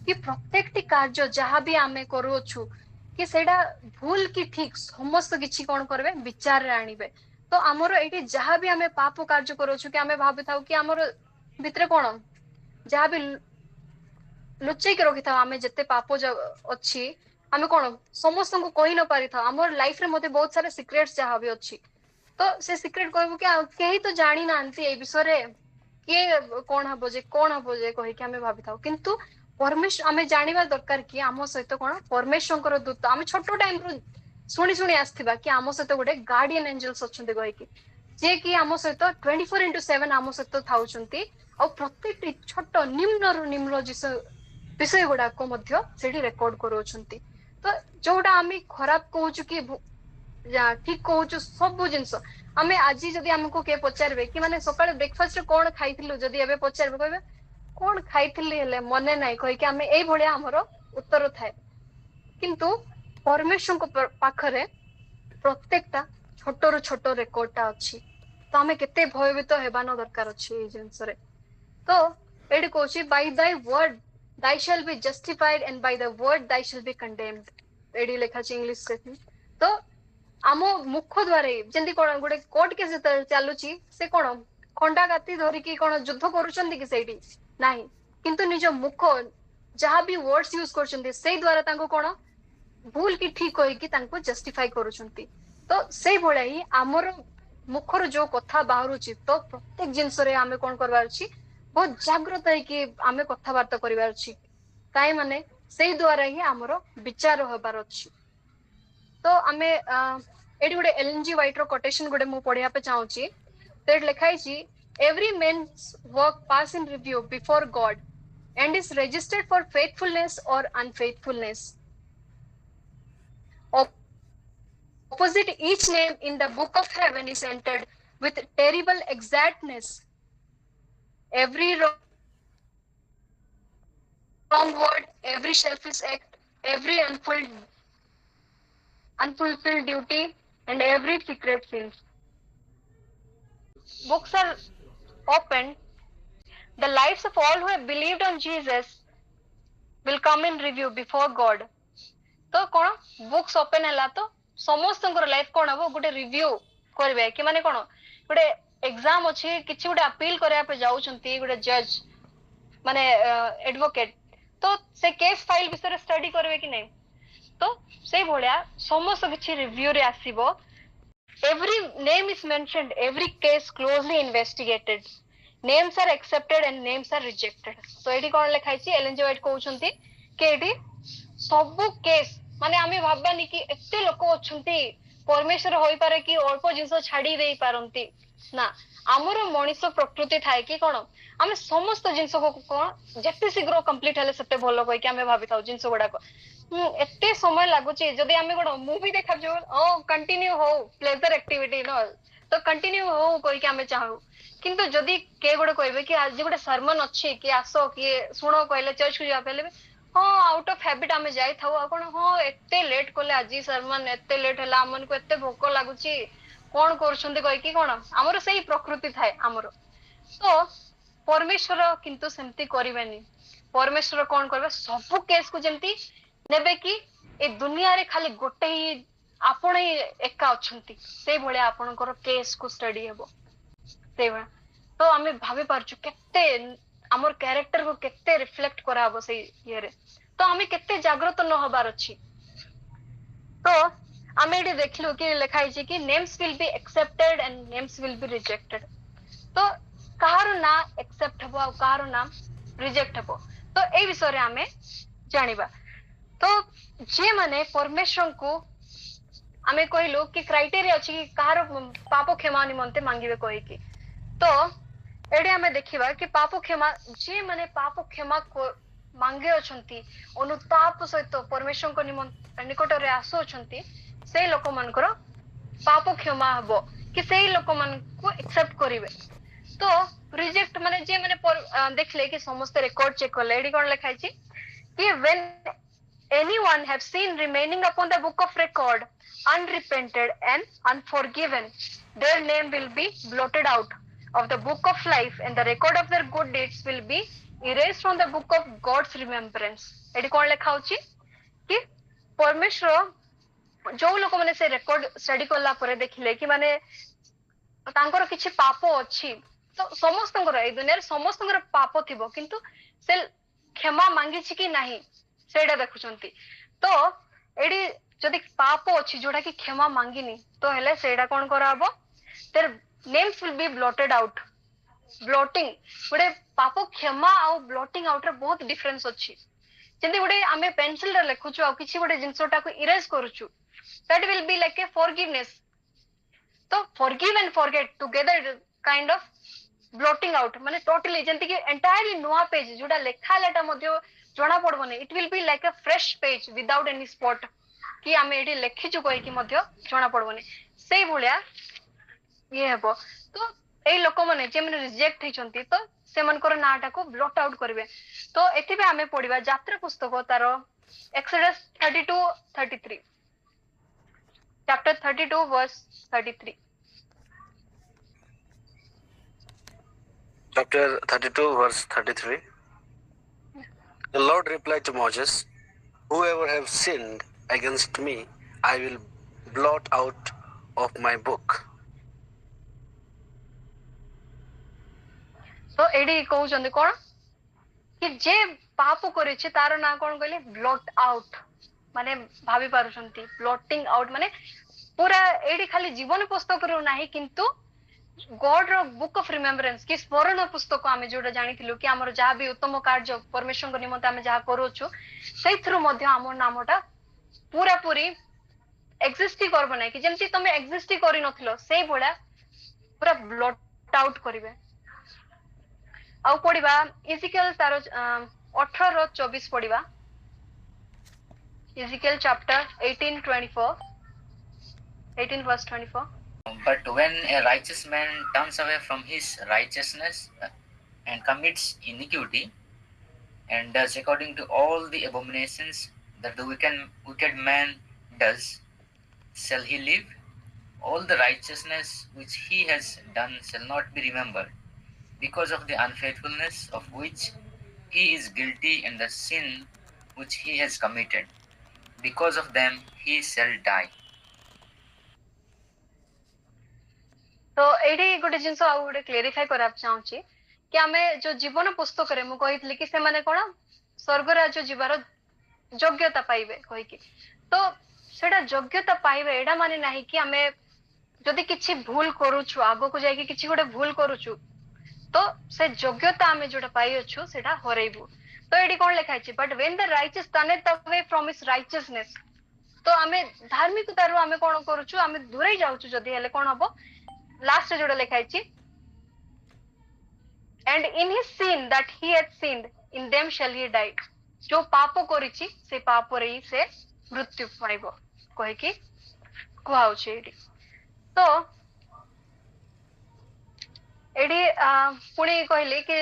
कि प्रत्येकटी कार्य जहाँ भी आमे करूछु कि सेडा भूल कि ठीक समस्त किछि कोन करबे विचार रे आनिबे। तो हमर एटी जहाँ भी आमे पाप कार्य करूछु कि आमे भाबि थाउ कि हमर भितरे कोन जहाँ भी लुचै के रखि थाउ आमे जत्ते पाप अछि आमे कोन समस्त को कहि न पारि थाउ हमर लाइफ रे मते बहुत सारे सीक्रेट्स जहाँ भी अछि तो से सीक्रेट कहबो कि केही तो जानि नांती ए विषय रे के कोन हबो जे कहि कि आमे भाबि थाउ किंतु परमेश्वर आमे जानिबा दरकार कि आम सहित कोन परमेश्वर दूत आमे छोटो टाइम रो सुनी सुनी आस्थिबा कि आम सहित गोटे गार्डियन एंजल्स अछंती कहि कि जे कि आम सहित 24/7 आम सहित थाउचंती और प्रत्येक छोट निम्न विषय गुडा को मध्य सेठी रेकॉर्ड करूछंती। तो जोटा आमे खराब कहूछु कि ठीक कहूछु सब जिंस आमे आज जदि हमको के पचारबे कि माने सकाळे ब्रेकफास्ट रे कोन खाइथिलु जदि एबे पचारबे कहबे कोन खाइथिली हेले मने नाही कहि कि आमे एई भलिया हमरो उत्तर थाए किंतु परमेश्वर को पाखरे प्रत्येकटा छोटो छोटो रेकॉर्डटा अछि तो आमे केते भयभीत हेबा न दरकार अछि ए जिंस रे। तो एडी कहूछि by thy word thy shall be justified and by the word thy shall be condemned एडी लेखा अछि इंग्लिश स्टेटमेंट। तो आमो मुख द्वारे जेंति कोन गोटे कोर्ट केस चालुची से कोन खंडा गाती धरि कि कोन युद्ध करूचंती कि सेठी नाही किंतु निज मुख जहाँ भी वर्ड्स यूज करचंती से द्वारा तांको कोन भूल कि ठीक होई कि तांको जस्टिफाई करूचंती। तो से भले ही हमर मुखर जो कथा बाहरुची तो प्रत्येक जिंस रे आमे कोन करबार अछि बहुत जागृत है कि आमे कथा वार्ता करिवार अछि काई माने से द्वारा ही हमर विचार होबार अछि। तो आमे एडी गोटे एलएनजी वाइट रो कोटेशन गोटे मु पढिया पे चाहूची तो एट लिखाई छी every man's work pass in review before God and is registered for faithfulness or unfaithfulness. Opposite each name in the book of heaven is entered with terrible exactness. Every wrong word, every selfish act, every unfulfilled duty, and every secret sin. Books are opened. The lives of all who have believed on Jesus will come in review before God. तो कौन books open है तो समस्त life कौन हम गोटे review करेंगे कि माने कौन गोटे एग्जाम अच्छी किसी गोटे अपील करने जाऊँगी गोटे जज माने एडवोकेट तो से केस फाइल विषय स्टडी करेंगे कि नहीं तो से भाया समस्त किसी रिव्यू रे आसीबो every name is mentioned every case closely investigated names are accepted and names are rejected तो एठी कौन लिखाई छी एलन जी व्हाइट कहउछंती कि एठी सबु केस माने आमे भाबबानी कि एते लोक अछंती परमेश्वर होई पारे कि अल्प जिंस छाडी देई पारंती ना आमर मनीष प्रकृति थाए कि कोन आमे समस्त जिंस को कोन जत्ते शीघ्र कंप्लीट हेले सेते भलो कहि कि आमे भाबी थाउ जिंस गुडा को एते समय लागुची जदी आमे कोन मूवी देखा जो ओ कंटिन्यू हो प्लेजर एक्टिविटी नो तो कंटिन्यू हो कहि कि आमे चाहू किंतु जदी के गुडे कहबे कि आज गुडे सरमन अछि कि आसो कि सुनो कहले चर्च को जा पहले हाँ आउट ऑफ हैबिट आमे जाई थाउ आ कोन हाँ एते लेट कोले आजी सरमन एते लेट हला हमन को एते भोक लागुची कोन करछन्ते कहि कि कोन हमर सही प्रकृति थाए हमर तो परमेश्वर किंतु सेमती करिवेनी परमेश्वर कोन करबे सब केस को जेमती नेबे कि ए दुनिया रे खाली गोटे ही आपण ही एका अछंती से भले आपनकर केस को स्टडी हेबो से तो आमे भाबी पारछु केते हमर कैरेक्टर को केते रिफ्लेक्ट कराबो से ये रे तो आमे केते जागृत न होबार अछि तो आमे एडी देखलु कि लिखाई छी कि names will be accepted and names will be rejected तो कहार ना एक्सेप्ट हबो आ कहार ना रिजेक्ट हबो तो ए विषय रे आमे जानिबा तो जे माने परमेश्वर को आमे कहलु कि क्राइटेरिया अछि कि कहार पाप क्षमा निमंते मांगिबे कहि कि तो एडे आमे देखिबा कि पाप क्षमा जे माने पाप क्षमा को मांगे अछंती अनुताप सहित परमेश्वर को निकट रे आसो अछंती से लोक मानकर पाप क्षमा हबो कि से लोक मान को एक्सेप्ट करिवे तो रिजेक्ट माने जे माने देखले कि समस्त रिकॉर्ड चेक करले एडी कोन लिखाई छी कि when anyone have seen remaining upon the book of record unrepented and unforgiven their name will be blotted out of the book of life and the record of their good deeds will be erased from the book of God's remembrance एडी कोन लिखा होची कि परमेश्वर जो लोक माने से रेकॉर्ड स्टडी करला परे देखिले कि माने तांकर किछि पाप अछि तो समस्तंकर ए दुनिया रे समस्तंकर पाप थिबो किंतु से क्षमा मांगी छि कि नाही सेडा देखुचंती तो एडी जदी पाप अछि जोडा कि क्षमा मांगिनी तो हेले सेडा कोन कराबो their names will be blotted out blotting गोटे पाप क्षमा आ ब्लॉटिंग आउट रे बहुत डिफरेंस अछि जदी गोटे आमे पेंसिल रे लिखुछु आ किछि गोटे जिंसोटा को इरेज करूछु that will be like a forgiveness to forgive and forget together kind of blotting out माने टोटली जंती कि एंटायरली नुआ पेज जोडा लेखा लेटा मध्य जणा पड़बोनी it will be like a fresh page without any spot कि आमे एडी लेखिछु कहि कि मध्य जणा पड़बोनी सेई भलिया ये हेबो तो एई लोक माने जे माने रिजेक्ट हिचंती तो से मनकर नाटा को ब्लॉट आउट करिवे तो एथि बे आमे पढिबा यात्रा पुस्तक तारो exodus 32:33 chapter 32 verse 33 Chapter 32, verse 33. The Lord replied to Moses, whoever have sinned against me, I will blot out of my book. तो एडी कहउछन कोन कि जे पाप करिछि तार ना कोन कहले ब्लॉट आउट माने भाबी पारुछंती ब्लॉटिंग आउट माने पूरा एडी खाली जीवन पुस्तक रो नाही किंतु गॉड रो बुक ऑफ रिमेम्बरेंस कि स्मरण पुस्तक आमे जोडा जानिथिलु कि हमर जहा भी उत्तम कार्य परमेश्वर को निमंते आमे जहा करूछु सेथरु मध्ये हमर नामटा पूरा पूरी एक्जिस्ट करबो नै कि जेमति तमे एक्जिस्ट करि नथिलो सेई भोला पूरा ब्लॉट आउट करिवे आउ पढिबा is equal taro 18:24 पढिबा Ezekiel chapter 18:24, 18 verse 24. But when a righteous man turns away from his righteousness and commits iniquity and does according to all the abominations that the wicked man does, shall he live? All the righteousness which he has done shall not be remembered, because of the unfaithfulness of which he is guilty and the sin which he has committed. Because of them he shall die. तो एठी गोटे जिंस आ गोटे clarify करा चाहूची कि आमे जो जीवन पुस्तक रे मु कहितली कि से माने कोन स्वर्ग राज्य जीवार योग्यता पाइबे कहि कि तो सेटा योग्यता पाइबे एडा माने नाही कि आमे जदि किछि भूल करूछु आगो को जाय कि किछि गोटे भूल करूछु तो से योग्यता आमे जोटा पाइ अछु सेटा हरैबु तो एडी कोन लिखा अछि but when the righteous turneth away from his righteousness तो आमे धार्मिकता रु आमे कोन करूछु आमे दूरै जाउछु जदि हेले कोन हबो लास्ट जोड़ा लिखा है and in his sin that he had sinned in them shall he die जो पाप करिछि से पाप रे ही से मृत्यु पाइबो कहि कि कुहाउछि एडी तो एडी पुणी कहले कि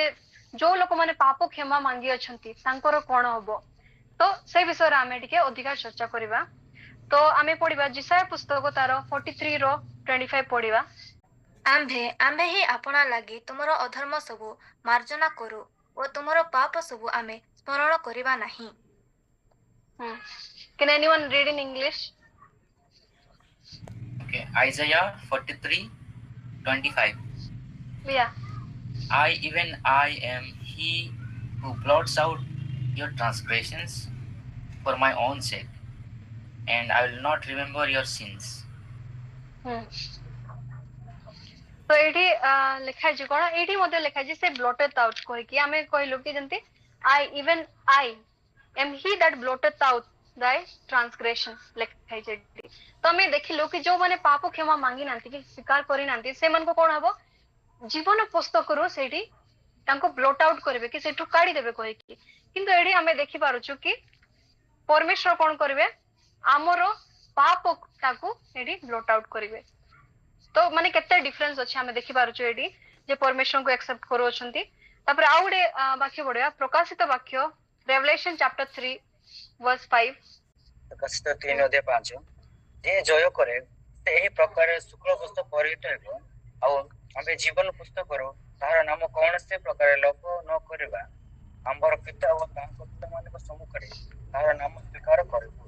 जो लोक माने पाप क्षमा मांगी अछंती तांकर कोन हबो तो से विषय रे आमे टिके अधिक चर्चा करिबा तो आमे पढिबा जिसाया पुस्तक तार 43 रो 25 पढिबा आम्भे ही आपना लागी तुमर अधर्म सबु मार्जना करू और तुमर पाप सबु आमे स्मरण करिबा नाही. Can anyone read in English? Okay, Isaiah 43:25. Yeah. Even I am he who blots out your transgressions for my own sake, and I will not remember your sins. तो एठी लिखा जे कोन एठी मध्ये लिखा जे से ब्लॉटेड आउट कहि कि हमें कहलो कि जंती even I am he that blotteth out thy transgression लिखा जे तो हमें देखिलो कि जो माने पाप क्षमा मांगी नांती कि स्वीकार करि नांती से मन को कोन हबो जीवन पुस्तक रो सेठी तांको ब्लॉट आउट करबे कि सेठु काढी देबे कहि कि किंतु एठी हमें देखि पारुछु कि परमेश्वर कोन करबे हमरो पाप ताकू एठी ब्लॉट आउट करबे तो माने केते डिफरेंस अछि हमें देखि पारुछु एडी जे परमेश्वर को एक्सेप्ट करो छंती तापर आउडे वाक्य बडया प्रकाशित वाक्य रेवलेशन चैप्टर 3 वर्स 5 प्रकाशित 3 अध्याय 5 जे जय करे से एही प्रकार शुक्ल पुस्तक परिहित हेबो आ हमें जीवन पुस्तक करो तार नाम कोन से प्रकार लोप न करबा हमर पिता और तांको पिता माने को सम्मुख करे तार नाम स्वीकार करबो.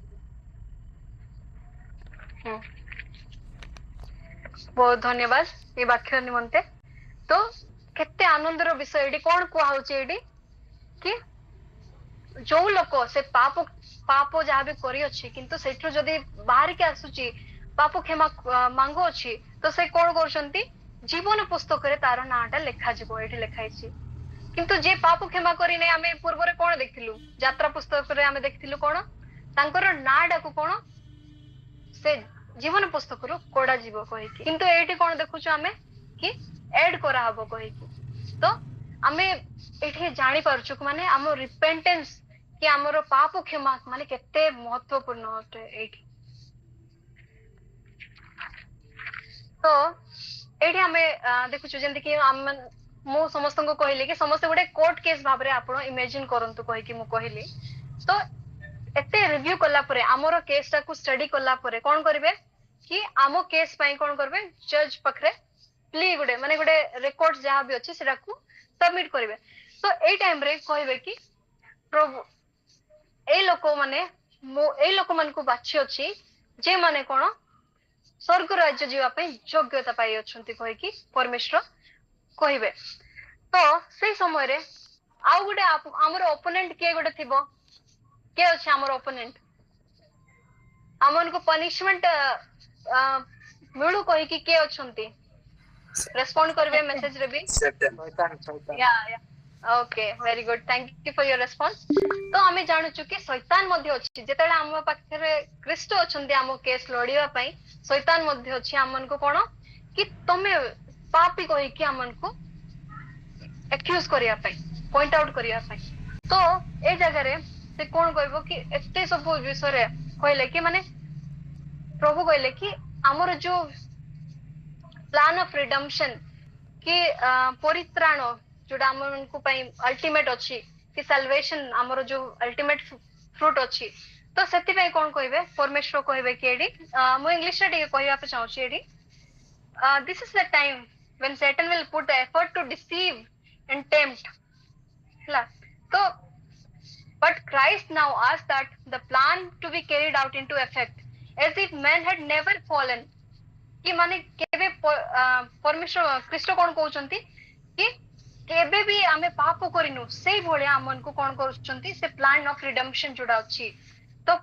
बहुत धन्यवाद ये वाक्य निमंते तो केते आनंदर विषय एडी कोन को होचे एडी कि जो लोक से पाप जहा भी करी अछि किंतु सेठु जदी बाहर के आसुची पाप क्षमा मांगो अछि तो से कोन करछंती जीवन पुस्तक रे तार नाटा लेखा जिवो एठी लेखाइछि किंतु जे पाप क्षमा करी नै हमें पूर्व रे कोन देखिलु यात्रा पुस्तक रे हमें देखिलु कोन तांकर नाडा को कोन से जीवन पुस्तक रो कोडा जीव कहि कि किंतु एठी कोन देखुछु हमें कि ऐड करा हबो कहि कि तो हमें एठी जानि परछु माने हमो रिपेंटेंस कि हमरो पाप क्षमा माने केते महत्वपूर्ण होते एठी तो एठी हमें देखुछु जेंति कि हम मु समस्त को कहले कि समस्त गोटे कोर्ट केस भाबरे आपण इमेजिन करंतु कहि कि मु कहली तो एते रिव्यू कला परे हमरो केस टा को स्टडी कला परे कोन करबे कि आमो केस पई कोन करबे जज पखरे प्ली गुडे माने गुडे रिकॉर्ड जहा भी अछि सेरा को सबमिट करबे तो ए टाइम रे कहबे कि प्रभु ए लोक मन को बाछि अछि जे माने कोन स्वर्ग राज्य जीवा पई योग्यता पाई अछंती कहि कि परमेश्वर कहबे तो से समय रे आ गुडे हमरो ओपोनेंट के गुडे थिबो के अछि हमरो ओपोनेंट हमन को पनिशमेंट मिलु कहि कि के अछंती रेस्पोंड करबे मेसेज रे भी या okay very good thank you for your response तो हमें जानु छु कि शैतान मध्ये अछि जेतेला हम पाखरे क्रिस्ट अछंती हम केस लड़िया पई शैतान मध्ये अछि हमन को कोन कि तमे पापी कहि कि हमन को एक्यूज करिया पई पॉइंट आउट करिया पई तो ए जगह रे से कोन कहबो कि एते सब विषय रे कहले कि माने प्रभु कहले कि हमर जो प्लान ऑफ रिडम्पशन कि परित्राण जोटा हमको अल्टीमेट अच्छी कि साल्वेशन हमर जो अल्टीमेट फ्रूट अच्छी तो सेति पे कोन कहबे परमेश्वर कहबे कि एडी मु इंग्लिश रे टिके कहबा पे चाहूची AD this is the time when Satan will put the effort to deceive and tempt ହେଲା तो but Christ now asks that the plan to be carried out into effect as if man had never fallen कि माने केबे परमेश्वर कृष्ण कोन कहउचंती कि केबे भी आमे पाप करिनु सेई भलिया हमन को कोन करूचंती से प्लान ऑफ रिडेम्पशन जोडा अछि तो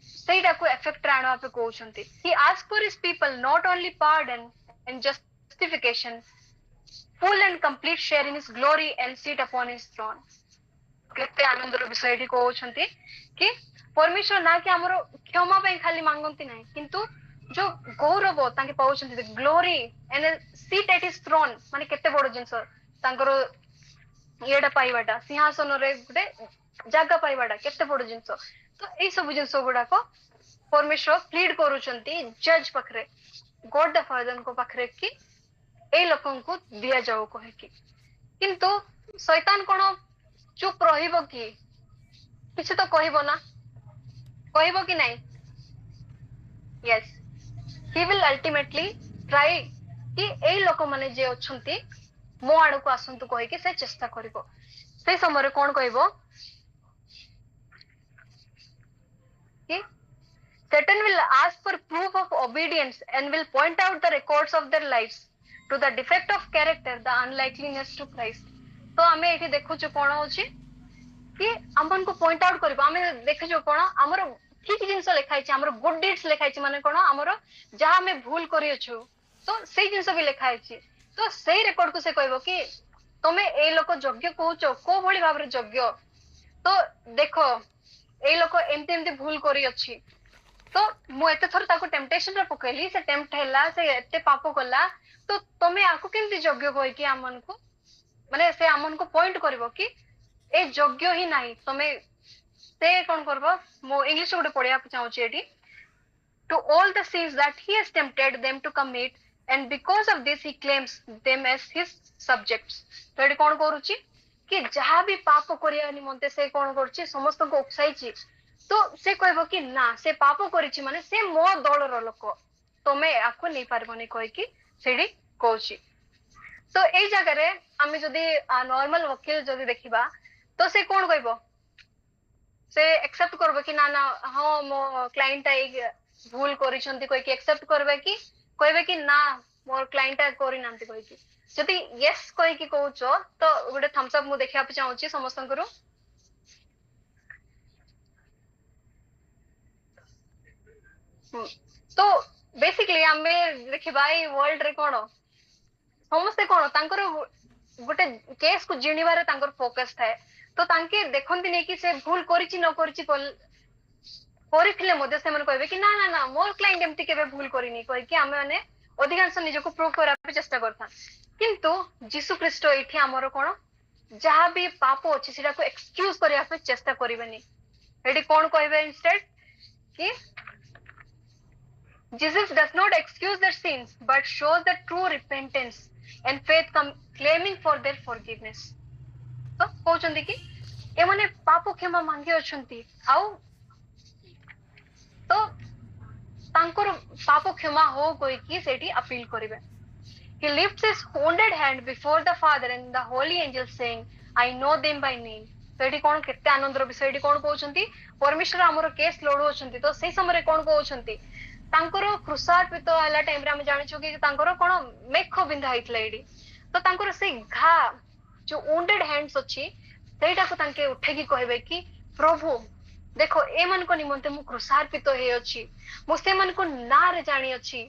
सेइडा को इफेक्ट राणा पे कहउचंती he asked for his people not only pardon and justification full and complete share in his glory and seat upon his throne केते आनंदर विषय एठी कहउचंती कि परमेश्वर ना कि हमरो क्षमा पे खाली मांगंती नै किंतु जो गौरव तांके पाउचंती glory and seat at his throne माने केते बड़ जिंस तांकर येडा पाइबाटा सिंहासन रे गुटे जागा पाइबाटा केते बड़ जिंस तो ए सब जिंस गुडा को परमेश्वर प्लीड करूचंती जज पखरे गॉड द फादर को पखरे कि ए लोकन को दिया जाओ कहे कि किंतु शैतान कोन चुप रहिबो कि किछ तो कहबो ना कहबो कि नहीं yes he will ultimately try कि एई लोक माने जे अछंती मो आड़ को आसंतु कहि कि से चेष्टा करिवो से समय कोन कहबो कि Satan will ask for proof of obedience and will point out the records of their lives to the defect of character the unlikeliness to Christ तो हमें एठी देखु छु कोन होची कि हमन को पॉइंट आउट करबो हमें देखु छु कोन हमर ठीक जिंस लिखाई छै हमर गुड डीड्स लिखाई छै माने कोन हमर जहा में भूल करियो छु तो सेई जिंस भी लिखाई छै तो सेई रेकॉर्ड को से कहबो कि तमे ए लोक योग्य कहउचो को भली भाबरे योग्य तो देखो ए लोक एमते एमते भूल करी अछि तो मु एते थोर ताको टेम्पटेशन रे पकैली से टेम्प्ट हैला से एते पाप कला तो तमे आको केमती योग्य होय कि हमन को माने से हमन को पॉइंट करबो कि ए योग्य ही नाही तमे से कोन करबो मो इंग्लिश गुटे पढिया चाहू छी एठी to all the sins that he has tempted them to commit and because of this he claims them as his subjects तो एठी कोन करूची कि जहां भी पाप करिया निमंते से कोन करची समस्त को उकसाइची तो से कहबो कि ना से पाप करिची माने से मो दलर लोक तमे आको नै पारबोनी कहि कि सेडी कहूची तो ए जगह रे हमें जदी नॉर्मल वकील जदी देखिबा तो से कोन कहबो से एक्सेप्ट करबो कि ना ना हां मो क्लाइंट आई भूल करिसंती कोइ कि एक्सेप्ट करबे कि कहबे कि ना मोर क्लाइंट करि नांती कोइ कि जदी यस कोइ कि कहउचो तो गुटे थम्स अप मु देखिया पे चाहूची समस्तन करू तो बेसिकली हमें देखिबा ई वर्ल्ड रे कोन समस्त कोन तांकर गुटे केस को जिनिबारे तांकर फोकस थाए तो तांके देखंती नै कि से भूल करिछि न करिछि करिथिले मध्ये से मन कहबे कि ना ना ना मोर क्लाइंट एमती केबे भूल करिनी कहि कि हमें माने अधिकांश निजको प्रूव करा पे चेष्टा करथान किंतु यीशु ख्रीष्ट एठी हमरो कोन जहां भी पाप अछि सेटा को एक्सक्यूज करिया पे चेष्टा करिबेनी एठी कोन कहबे इंस्टेड कि Jesus does not excuse their sins but shows the true repentance and faith claiming for their forgiveness तो कहउचंदी कि ए माने पाप क्षमा मांगे अछंती आउ तो तांकर पाप क्षमा हो कोइ कि सेठी अपील करिवे he lifts his wounded hand before the father and the holy angels saying I know them by name सेठी कोन केते आनंदर विषय एठी कोन कहउचंती परमेश्वर हमरो केस लडो अछंती तो सेई समय कोन कहउचंती तांकर क्रुसार्पित हला टाइम रे हम जानि छु कि तांकर कोन मेख बिंधा हितला एडी तो तांकर से घा जो wounded hands अछि सेटा को तांके उठे की कहबे कि प्रभु देखो ए मन को निमंते मु क्रुसार्पित हे अछि मु से मन को ना रे जानि अछि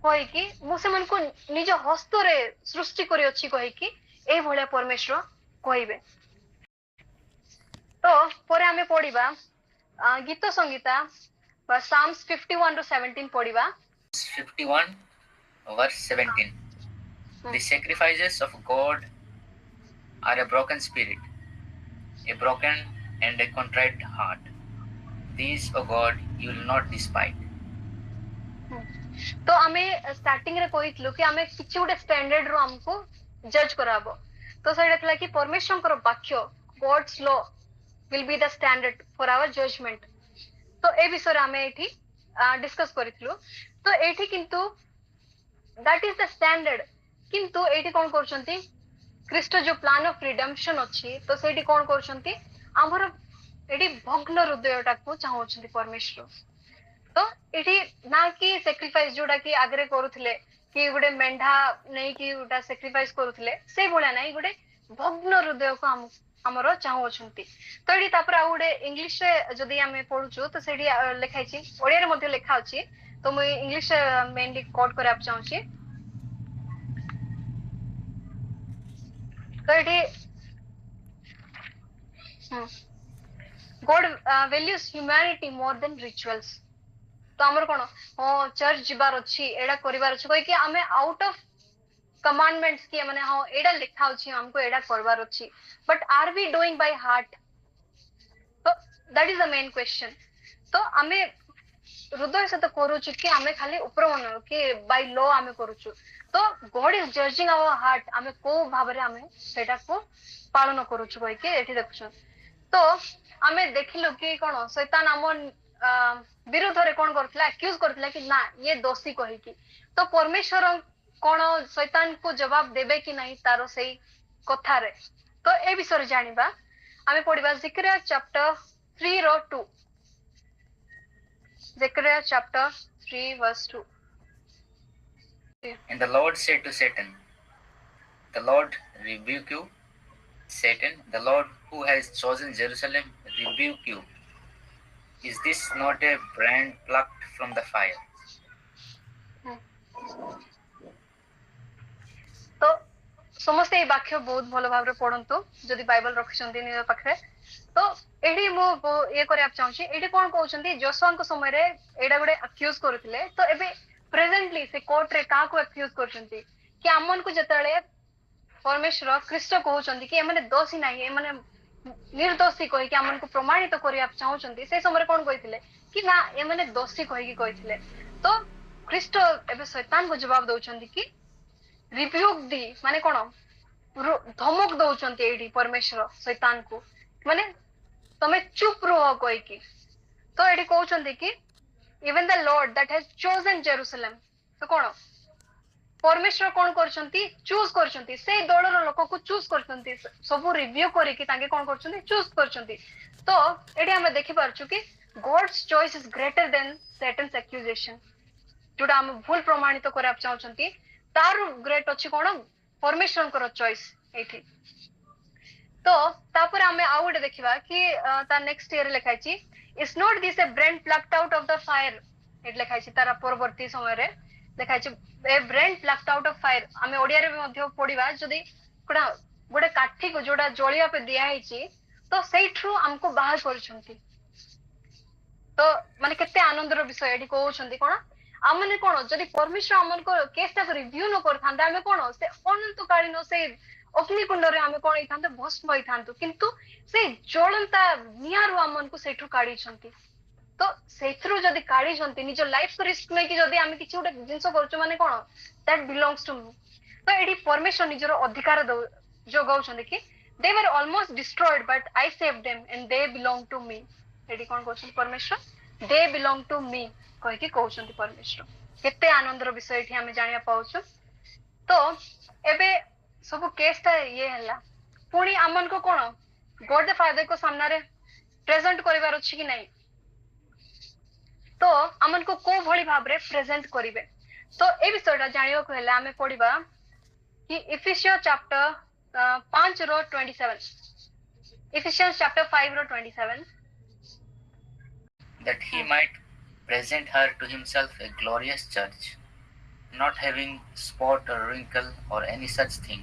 कहि कि मु से मन को निज हस्त रे सृष्टि करि अछि कहि कि ए भलिया परमेश्वर कहिबे तो परे हमें पढिबा गीत Sangeeta Psalms 51 to 17 पढिबा 51 verse 17 The sacrifices of God are a broken spirit, a broken and a contrite heart. These, O God, you will not despite. तो आमे स्टार्टिंग रे कहितलु कि आमे किछि उडे स्टैंडर्ड रो हमको जज कराबो तो सेटा थला कि परमेश्वर को वाक्य God's law will be the standard for our judgement तो ए विषय आमे एठी डिस्कस करितलु तो एठी किंतु दैट इज द स्टैंडर्ड किंतु एठी कोन करछंती ख्रीष्ट जो प्लान ऑफ रिडेम्पशन अछि तो सेठी कोन करछंती हमर एठी भग्न हृदयटा को चाहउछंती परमेश्वर तो एठी ना कि सैक्रिफाइस जोडा कि आगरे करूथिले कि गुडे मेंढा नै कि उटा सैक्रिफाइस करूथिले से बोला नै गुडे भग्न हृदय को हमरो चाहू अछंती तो एठी तापर आ गुडे इंग्लिश रे जदी हमें पढुछु तो सेठी लिखाइ छी ओडिया रे मध्ये लिखा अछि तो मैं इंग्लिश मेनली कोड करब चाहू छी तो एठी God values humanity more than rituals तो हमर कोन ओ चर्च जिबार अछि एडा करिवार अछि कोइ कि हमें आउट ऑफ कमांडमेंट्स कि माने हां एडा लिखा अछि हमको एडा करबार अछि but are we doing by heart तो that is the main question तो हमें हृदय से तो करूछु कि हमें खाली ऊपर मन कि बाय लॉ हमें करूछु तो God is judging our heart हमें को भाबरे हमें सेटा को पालन करूछु कोइ कि एठी देखछु तो हमें देखिलु कि कोन शैतान हमन विरोध रे कोन करथला एक्यूज करथला कि ना ये दोषी कहि कि तो परमेश्वर कोन शैतान को जवाब देबे कि नहीं तारो सही कथा रे तो ए विषय जानिबा हमें पढिबा जिकरिया chapter 3 row 2 जिकरिया chapter 3 verse 2 And the Lord said to Satan, the Lord rebuke you, Satan, the Lord who has chosen Jerusalem rebuke you. Is this not a brand plucked from the fire? तो समस्त ए वाक्य बहुत भलो भाबरे पढंतु जदि Bible रखछन्ती नि पाखरे तो AD मो ये करे आप चाहूची एडी कोन कहउछन्ती जोशुआ को समय रे एडा गुडे अक्यूज करथिले तो एबे प्रेजेंटली से कोर्ट रे का को अक्यूज करछन्ती कि हमन को जतळे परमेश्वर ख्रीष्ट कहउछन्ती कि एमने दोषी नाही एमने निर्दोषी कहि कि हमन को प्रमाणित करि आप चाहउछन्ती से समय रे कोन कहिथिले कि ना एमने दोषी कहि कि कहिथिले तो ख्रीष्ट एबे शैतान को जवाब दउछन्ती कि रिब्यूक दी माने कोन धमक दउछन्ती एडी परमेश्वर शैतान को माने तमे चुप रहो कोइ की तो एडी कहउछन्ती कि even the Lord that has chosen Jerusalem तो कोन परमेश्वर कोन करछन्ती चूज करछन्ती से दळर लोक को चूज करछन्ती सब रिव्यू करी कि ताके कोन करछन्ती चूज करछन्ती तो एडी हम देखि पारछु कि God's choice is greater than Satan's accusation जोडा हम भूल प्रमाणित करब चाहछन्ती तार ग्रेट अछि कोन परमेश्वर को चॉइस एठी तो तापर हमें आउट देखिबा कि ता नेक्स्ट ईयर लिखाइ छी is not this A brand plucked out of the fire eight लिखाइ छी तारा परवर्ती समय रे लिखाइ छी ए brand plucked out of fire हमें ओडिया रे मध्ये पढिबा जदी कोडा गोटे काठी को जोडा जळिया पे दिया है छी तो सेई थ्रू हमको बाहर करछन्ती तो माने केते आनंदर विषय एठी कहउछन्ती कोन आमने कोन जदी परमेश्वर हमन को केसटा रिव्यू न करथांदा हमें कोन से अनंत कालीन से अग्निकुंड रे हमें कोन इथांते भस्म होइथांतु किंतु से ज्वलंता नियारु हमन को सेठु काढी छन्ती तो सेथ्रु जदी काढी छन्ती निज लाइफ को रिस्क नै कि जदी हम किछि उडे जिंसो करछु माने कोन दैट बिलोंग्स टू मी तो एडी परमेश्वर निजर अधिकार जो गौ छन्ती कि they were almost destroyed but I saved them and they belong to me एडी कोन कहछन परमेश्वर दे बिलोंग टू मी कहि कि कहछन्ती परमेश्वर केते आनंदर विषय एठी हम जानिया पाउछु तो एबे सब केसटा ये हला पुणी हमन को कोन गॉड द फादर को सामने रे प्रेजेंट करिवार अछि कि नहीं तो हमन को भली भाव रे प्रेजेंट करिवे तो ए विषयटा जानियो को हला हमें पढिबा कि इफिसियंस चैप्टर 5 रो 27 इफिसियंस चैप्टर 5 रो 27 that he might present her to himself a glorious church, not having spot or wrinkle or any such thing,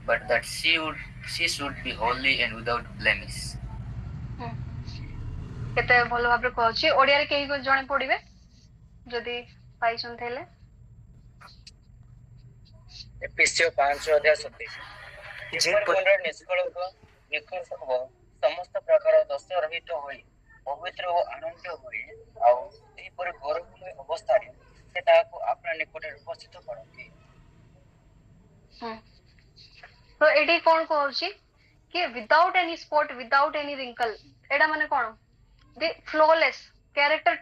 but that she should be holy and without blemish. केते भलो भाबरे कहछि ओडिया रे केही को जणे पढिबे जदी पाइछन थेले एफिसियो 5 अध्याय 27 निष्कलंक निखर समस्त प्रकार दोष रहित होई ପବିତ୍ର ଓ ଆନନ୍ଦ ହୁଏ ଆଉ ଏହିପରି ଗୌରବମୟ ଅବସ୍ଥାରେ ସେ ତାହାକୁ ଆପଣା ନିକଟରେ ଉପସ୍ଥିତ କରନ୍ତି। ତ ଏଠି କଣ କହୁଛି कि without any spot, without any wrinkle, एडा माने कोन the flawless character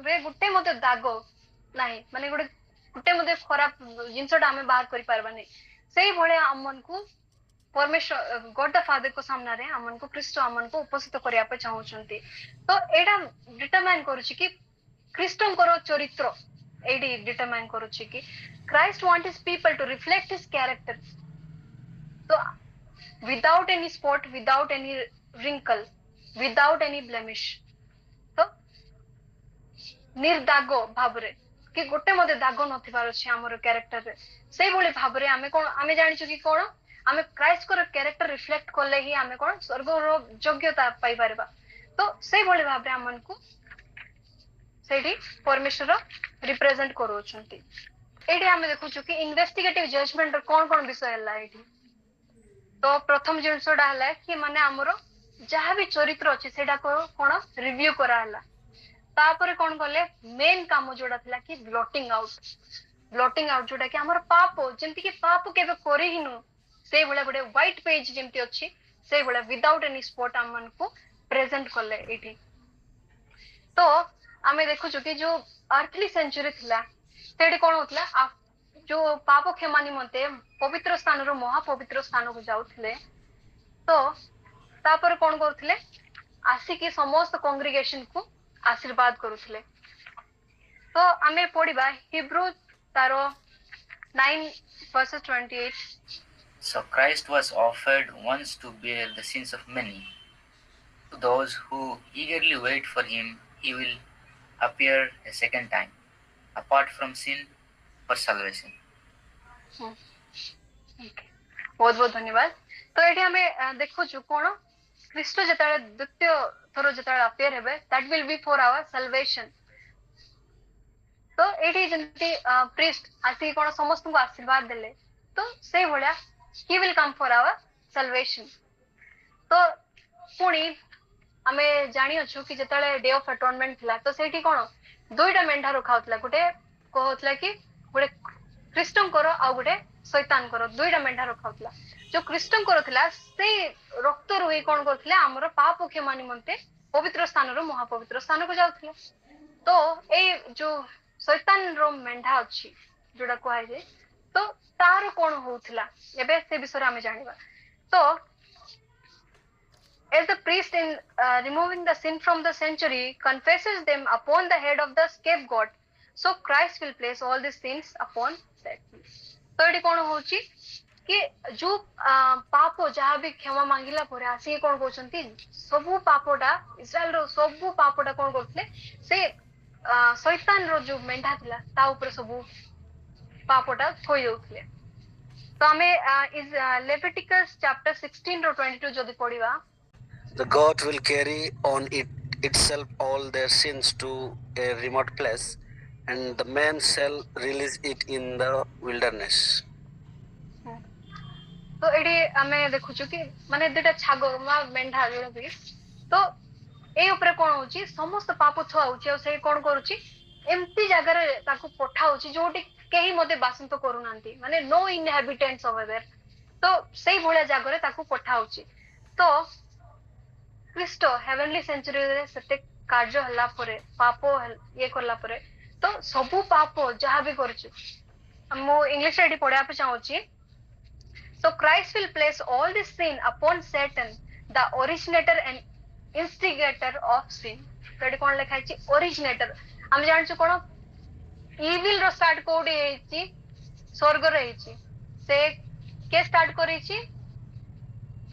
रे गुटे मते दागो नाही माने गुटे मते खराब जिंसटा हमें बाहर करि पारबा नै सेही भळे हमन को परमेश्वर गॉड द फादर को सामना रे हमन को ख्रीष्ट हमन को उपस्थित करिया पे चाहउछंती। तो एडा डिटरमाइन करूची कि ख्रीष्टन करो चरित्र एडी डिटरमाइन करूची कि Christ want his people to reflect his character. So without any spot, without any wrinkle, without any blemish, तो निर्दाग भाबरे कि गोटे मते दाग नथिबार अछि हमर कैरेक्टर रे सेही भली भाबरे हमें कोन हमें जानिछु कि कोन हमें क्राइस्ट को कैरेक्टर रिफ्लेक्ट करले ही हमें कोन स्वर्ग रो योग्यता पाई परबा। तो सेही भली भाबरे हमन को सेठी परमेश्वर रिप्रेजेंट करूछंती। एठी हमें देखुछु कि इन्वेस्टिगेटिव जजमेंट कोन विषय हला एठी। तो प्रथम जिनसोडा हला कि माने हमरो जहाँ भी चरित्र अछि सेटा को कोन रिव्यू करा हला। तापर कोन गले मेन काम जोडा थिला कि ब्लॉटिंग आउट जोडा कि हमर पाप जेंति कि पाप केबे करि हिनु से बळे बळे व्हाइट पेज जेंति अछि से बळे विदाउट एनी स्पॉट हमन को प्रेजेंट करले एठी। तो हमें देखु कि जो अर्थली सेंचुरी थिला सेठी कोन होतला जो पाप क्षमा निमंते पवित्र स्थान रो महापवित्र स्थान को जाउथिले। तो तापर कोन करथिले आसी कि समस्त कांग्रेगेशन को आशीर्वाद करुथिले। तो आमे पढिबा Hebrew taro 9:28। So Christ was offered once to bear the sins of many. To those who eagerly wait for him, he will appear a second time, apart from sin, for salvation. बहुत बहुत धन्यवाद। तो एठी हमें देखु छु कोन ख्रीष्ट जेताळे द्वितीय थरो जेताळे अपियर हेबे that will be for our salvation. तो एठी जंती प्रीस्ट आसी कोन समस्त को आशीर्वाद देले तो से भलिया he will come for our salvation. तो पुणी हमें जानि अछु कि जेताळे डे ऑफ अटोनमेंट थिला तो सेठी कोन दुईटा मेंढा रखाउतला गुटे कहउतला कि गुटे ख्रीष्टन करो आ गुटे शैतान करो दुईटा मेंढा रखाउतला। जो ख्रीष्टन करो थिला से रक्त रुई कोन करथिले हमरो पाप क्षमा निमंते पवित्र स्थान रो महापवित्र स्थान को जाउथिले। तो ए जो शैतान रो मेंढा अछि जोडा कोहाय जे तो तार कोन होउथिला एबे से विषय हमें जानिबा। तो as the priest in removing the sin from the sanctuary confesses them upon the head of the scapegoat, so Christ will place all these sins upon that. तो एटी कोन होउची कि जो पाप जहाँ भी क्षमा मांगिला परे आसी कोन कहउचंती सबु पापडा इस्राएल रो सबु पापडा कोन करथले से शैतान रो जो मेंढा थिला ता ऊपर सबु पापडा थोई देउथले। तो हमें इस लेविटिकस चैप्टर 16 रो 22 जदी पढिबा The goat will carry on itself all their sins to a remote place, and the man shall release it in the wilderness. तो एडी हमें देखुछु कि माने दुटा छागो मा मेंढा जोडा भी तो ए ऊपर कोन होची समस्त पाप थुआ होची और से कोन करूची एम्ती जगह रे ताको पठा होची जोटी केही मते बासन तो करूनांती माने नो इनहैबिटेंट्स ओवर देयर। तो सेही भोळा जगह रे ताको पठा होची। तो ख्रीष्ट हेवनली सेंचुरी रे सते कार्य हल्ला परे पाप ये करला परे तो सबु पाप जहाँ भी करछु मो इंग्लिश रे पढा पे चाहूची। So Christ will place all this sin upon Satan, the originator and instigator of sin. तो एडी कोन लिखा अछि ओरिजिनेटर हम जानछु कोन इविल रो स्टार्ट कोडी हेछि स्वर्ग रे हेछि से के स्टार्ट करि छि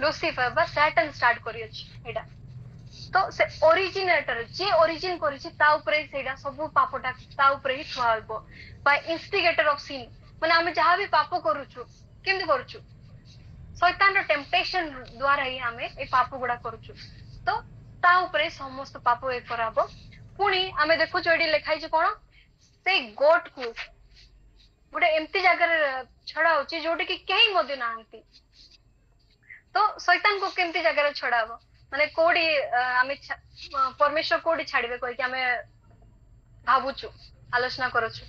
लूसीफर बा सैटन स्टार्ट करि अछि एडा। तो से ओरिजिनेटर जे ओरिजिन करि छि ता ऊपर सेडा सब पापटा ता ऊपर ही थुआ होबो बाय इंस्टिगेटर ऑफ सिन माने हम जहाँ भी पाप करूछु केमति करूछु शैतान रो टेम्पटेशन द्वारा ही हमें ए पाप गुडा करूछु। तो ता ऊपर समस्त पाप ए कराबो। पुणी हमें देखु जोडी लिखाई जे कोन से गोट को गुडे एम्ति जगह छडा होची जोडी कि केही मदे नांती। तो शैतान को केमति जगह छडाबो माने कोडी आमे परमेश्वर कोडी छाड़िबे कोइ कि आमे भाबुछु आलोचना करूछु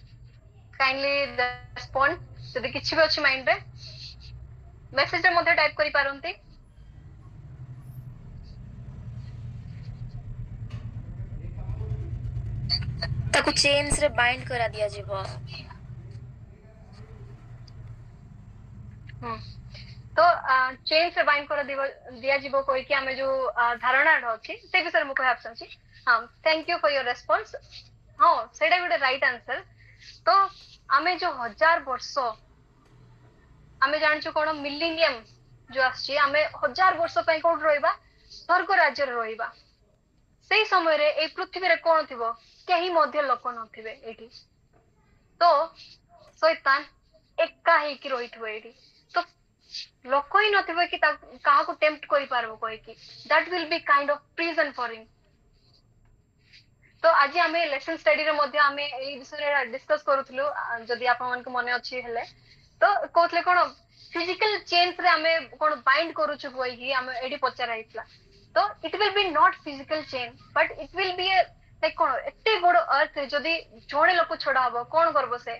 काइंडली रेस्पोंड जदि किछि भी अछि माइंड रे मेसेज रे मध्ये टाइप करि पारंती ताकू चेन्स रे बाइंड करा दिया जीवो तो चेन से बाइंड कर दिया जीवो कोई कि हमें जो धारणा अछि से विषय में कहब चाहछि हां thank you for your response हां सेटा गुटे राइट आंसर तो हमें जो 1000 वर्ष हमें जानछु कोन मिलेनियम जो आछि हमें 1000 वर्ष पय कोड रहइबा स्वर्ग राज्य रे रहइबा सेही समय रे ए पृथ्वी रे कोन थिबो केही मध्य लोक नथिबे एठी तो शैतान एका हे कि रहिथबो एठी तो लोक ही नथिबे कि काहा को टेम्प्ट करि पारबो कोइ कि that will be kind of prison for him तो आज हमें लेसन स्टडी रे मध्ये हमें ए विषय रे डिस्कस करूथलु जदि आपन मन को मने अछि हेले तो कोथले कोन फिजिकल चेन्स रे हमें कोन बाइंड करूछु कोइ कि हमें एडी पचार आइतला तो it will be not physical chain but it will be like कोन एते बड़ अर्थ जदि जोड़े लोक छोड़ा हबो कोन करबो से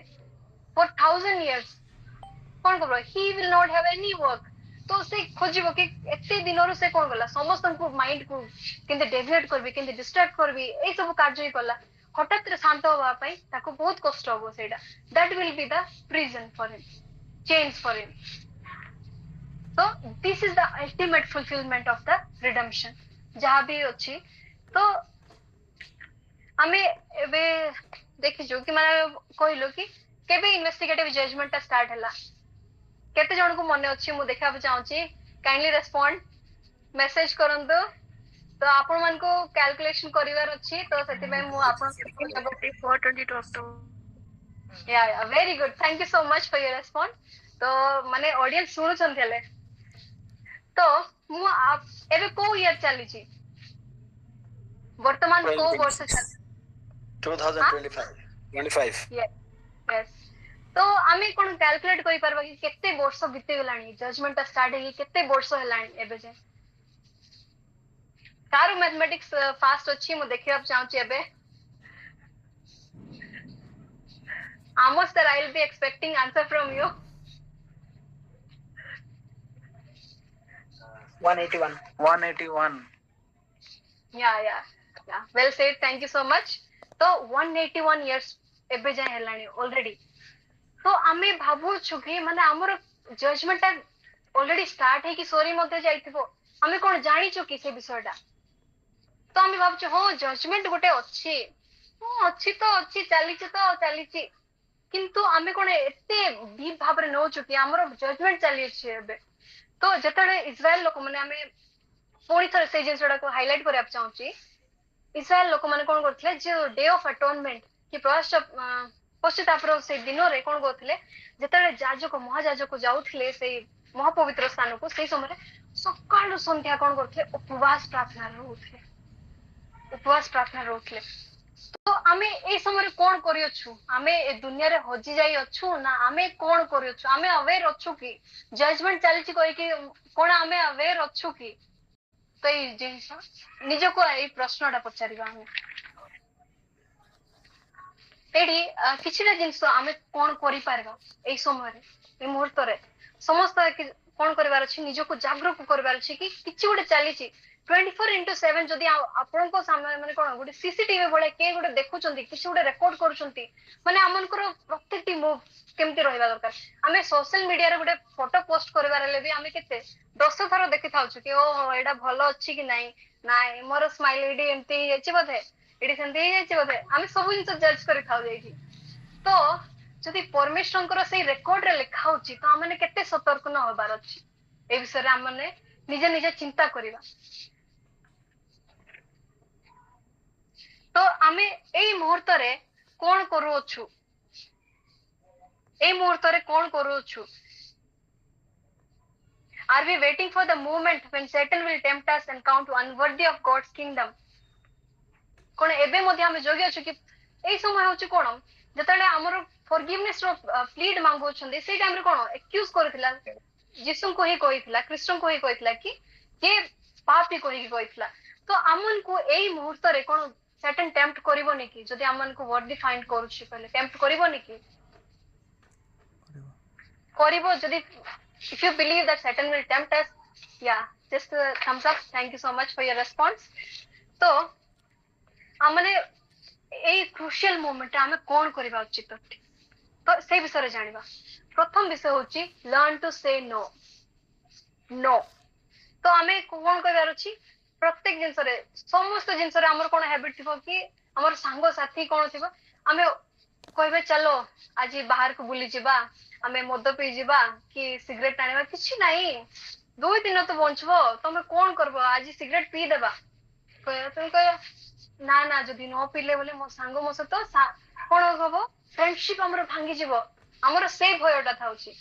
फॉर 1000 इयर्स कोन करबो he will not have any work तो से खोजिबो कि एते दिनरु से कोन गला समस्त को माइंड को किंते डेविएट करबी किंते डिस्ट्रैक्ट करबी ए सब कार्य ही कला हठात रे शांत होबा पई ताको बहुत कष्ट होबो सेटा that will be the prison for him change for him so this is the ultimate fulfillment of the redemption जहाँ भी अच्छी तो हमें एबे देखि जो कि माने कहलो कि केबे इन्वेस्टिगेटिव जजमेंट स्टार्ट हला केते जण को मने अछि मु देखा चाहूची काइंडली रेस्पोंड मेसेज करंतु तो आपण मन को कैलकुलेशन करिवार अछि तो सेति में मु आपण 422 अक्टोबर या very good thank you so much for your respond तो माने ऑडियंस सुनु छनथले तो मु आप एबे को ईयर चली छी वर्तमान को वर्ष चली 2025 यस तो आमे कोन कैलकुलेट करि परबा कि केते वर्ष बीते गेलानी जजमेंट स्टार्ट हे केते वर्ष हेलानी एबे जे तारो मैथमेटिक्स फास्ट अछि मु देखिबा चाहूची एबे Amos sir, I will be expecting answer from you. 181. Yeah. Well said. Thank you so much. So 181 years एबे जाय हेलानी ऑलरेडी तो आमे भाबु छु कि माने हमर जजमेंट ऑलरेडी स्टार्ट है कि सॉरी मध्ये जाइथिबो हमें कोन जानि छु कि से विषयटा तो हमें भाबु छु हो जजमेंट गोटे अछि हो अछि तो अछि चली छि किंतु आमे कोन एते डीप भाबरे नो छु कि हमर जजमेंट चली छि एबे तो जतले इस्राएल लोक माने हमें पूरी तरह से जिनसडा को हाईलाइट करे आप चाहूची इस्राएल लोक माने कोन करथले जे डे ऑफ अटोनमेंट कि पश्चातापर से दिन रे कोन करथले जतले जाजक महाजाजक जाउथले से महापवित्र स्थान को से समय सकाळ संध्या कोन करथले उपवास प्रार्थना रोथले तो आमे ए समय कोन करियो छु आमे ए दुनिया रे हजी जाई अछु ना आमे कोन करियो छु आमे अवेयर अछु कि जजमेंट चली छि कोइ कि कोन आमे अवेयर अछु कि तो ये जिनस निज को ए प्रश्नटा पचारिबा हम एडी किछिना जिनस आमे कोन करि पारबा ए समय रे ए मुहूर्त रे समस्त कोन करबार अछि निज को जागरूक करबार अछि कि किछि गोटे चली छि 24/7 जदि आपन को सामने माने कोन गोटे सीसीटीवी बळे के गोटे देखुचंती किछि गोटे रेकॉर्ड करूचंती माने हमन को प्रत्येकटी मूव केमति रहइबा दरकार हमें सोशल मीडिया रे गोटे फोटो पोस्ट करबार ले भी हमें केते 10 थरो देखि थाउछु कि ओ एडा भलो अछि कि नाही मोर स्माइल एडी एमती हेछि बथे एडी सेंती हेछि बथे हमें सब जिंस जज करि थाउ जेठी तो जदि परमेश्वर को सही रेकॉर्ड रे लिखा होछि तो हमने केते सतर्क न होबार अछि ए विषय रे हमने निजे चिंता करिबा तो आमे एई मुहूर्त रे कोन करू अछु एई मुहूर्त रे कोन करू अछु Are we waiting for the moment when Satan will tempt us and count unworthy of God's kingdom? कोन एबे मध्ये हम जोगी अछु कि एई समय होछि कोन जतले हमर फॉरगिवनेस रो प्लीड मांगो छंदी से टाइम रे कोन एक्यूज करथिला यीशु को ही कहिथिला कृष्ण को ही कहिथिला कि जे पापी कहि कहइतला तो हमन को एई मुहूर्त रे कोन सैटन टेम्प्ट करबोनी कि जदि हमन को वर्ड डिफाइन करूछि कहले टेम्प्ट करबोनी कि करिबो जदि if you believe that Satan will tempt us, yeah, just thumbs up. Thank you so much for your response. तो हमने एई क्रुशियल मोमेंट आमे कोन करबा उचित तो से विषय रे जानिबा प्रथम विषय होची लर्न टू से नो नो तो आमे कोन करबार अछि प्रत्येक जिंस रे समस्त जिंस रे हमर कोन हैबिट थिबो कि हमर संग साथी कोन थिबो आमे कहबे चलो आज बाहर को बुली जिबा आमे मद पी जिबा कि सिगरेट आनिबा किछि नाही 2 दिन तो बंचबो तमे कोन करबो आज सिगरेट पी देबा तुम कह ना ना जदि न पीले बोले मो सांग मो सहित कोन हबो फ्रेंडशिप हमर भांगी जिवो हमर से भयटा थाउची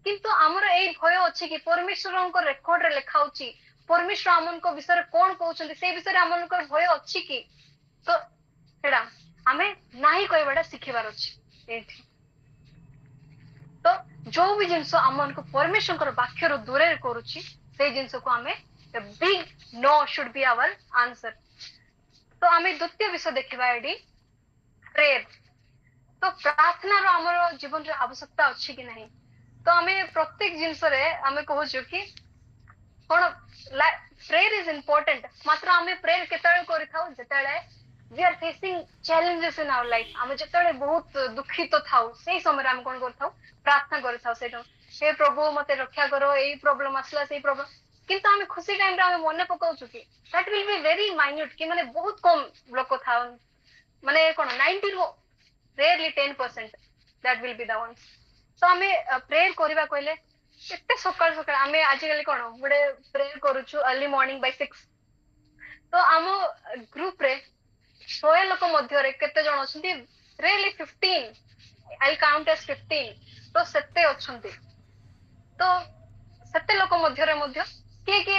किंतु हमर एई भय अछि कि परमेश्वरन को रेकॉर्ड रे लिखा होची परमेश्वर हमन को विषय कोन कहउछन से विषय हमन को भय अछि कि तो हेडा हमें नाही कहबाडा सिखिबार अछि एठी तो जो भी जिंस हमन को परमेश्वर को वाक्य रो दूरे करूची से जिंस को हमें the big no should be our answer तो हमें द्वितीय विषय देखिबा एडी प्रेयर तो प्रार्थना रो हमर जीवन रे आवश्यकता अछि कि नहीं तो हमें प्रत्येक जिंस रे हमें कहूछु कि कोन प्रेयर इज इंपोर्टेंट मात्र हमें प्रेयर केतळे करि थाउ जेतळे we are facing challenges in our life हम जेतळे बहुत दुखित थाउ सेही समय हम कोन करथाउ प्रार्थना करि थाउ सेटा हे प्रभु मते रक्षा करो एई प्रॉब्लम आसला सेही प्रॉब्लम किंतु हमें खुशी टाइम रे हमें मने पकाउछु कि that will be very minute कि माने बहुत कम लोक थाउ माने कोन 90 रो rarely 10% that will be the ones तो हमें प्रेयर करिबा कहले एते सकाळ सकाळ हमें आजिकली कोन गुडे प्रेयर करूछु अर्ली मॉर्निंग बाय 6 तो आमो ग्रुप रे 100 लोक मध्य रे केते जण अछंती रियली 15 आई काउंट एज 15 तो सेते अछंती तो सेते लोक मध्य रे मध्य के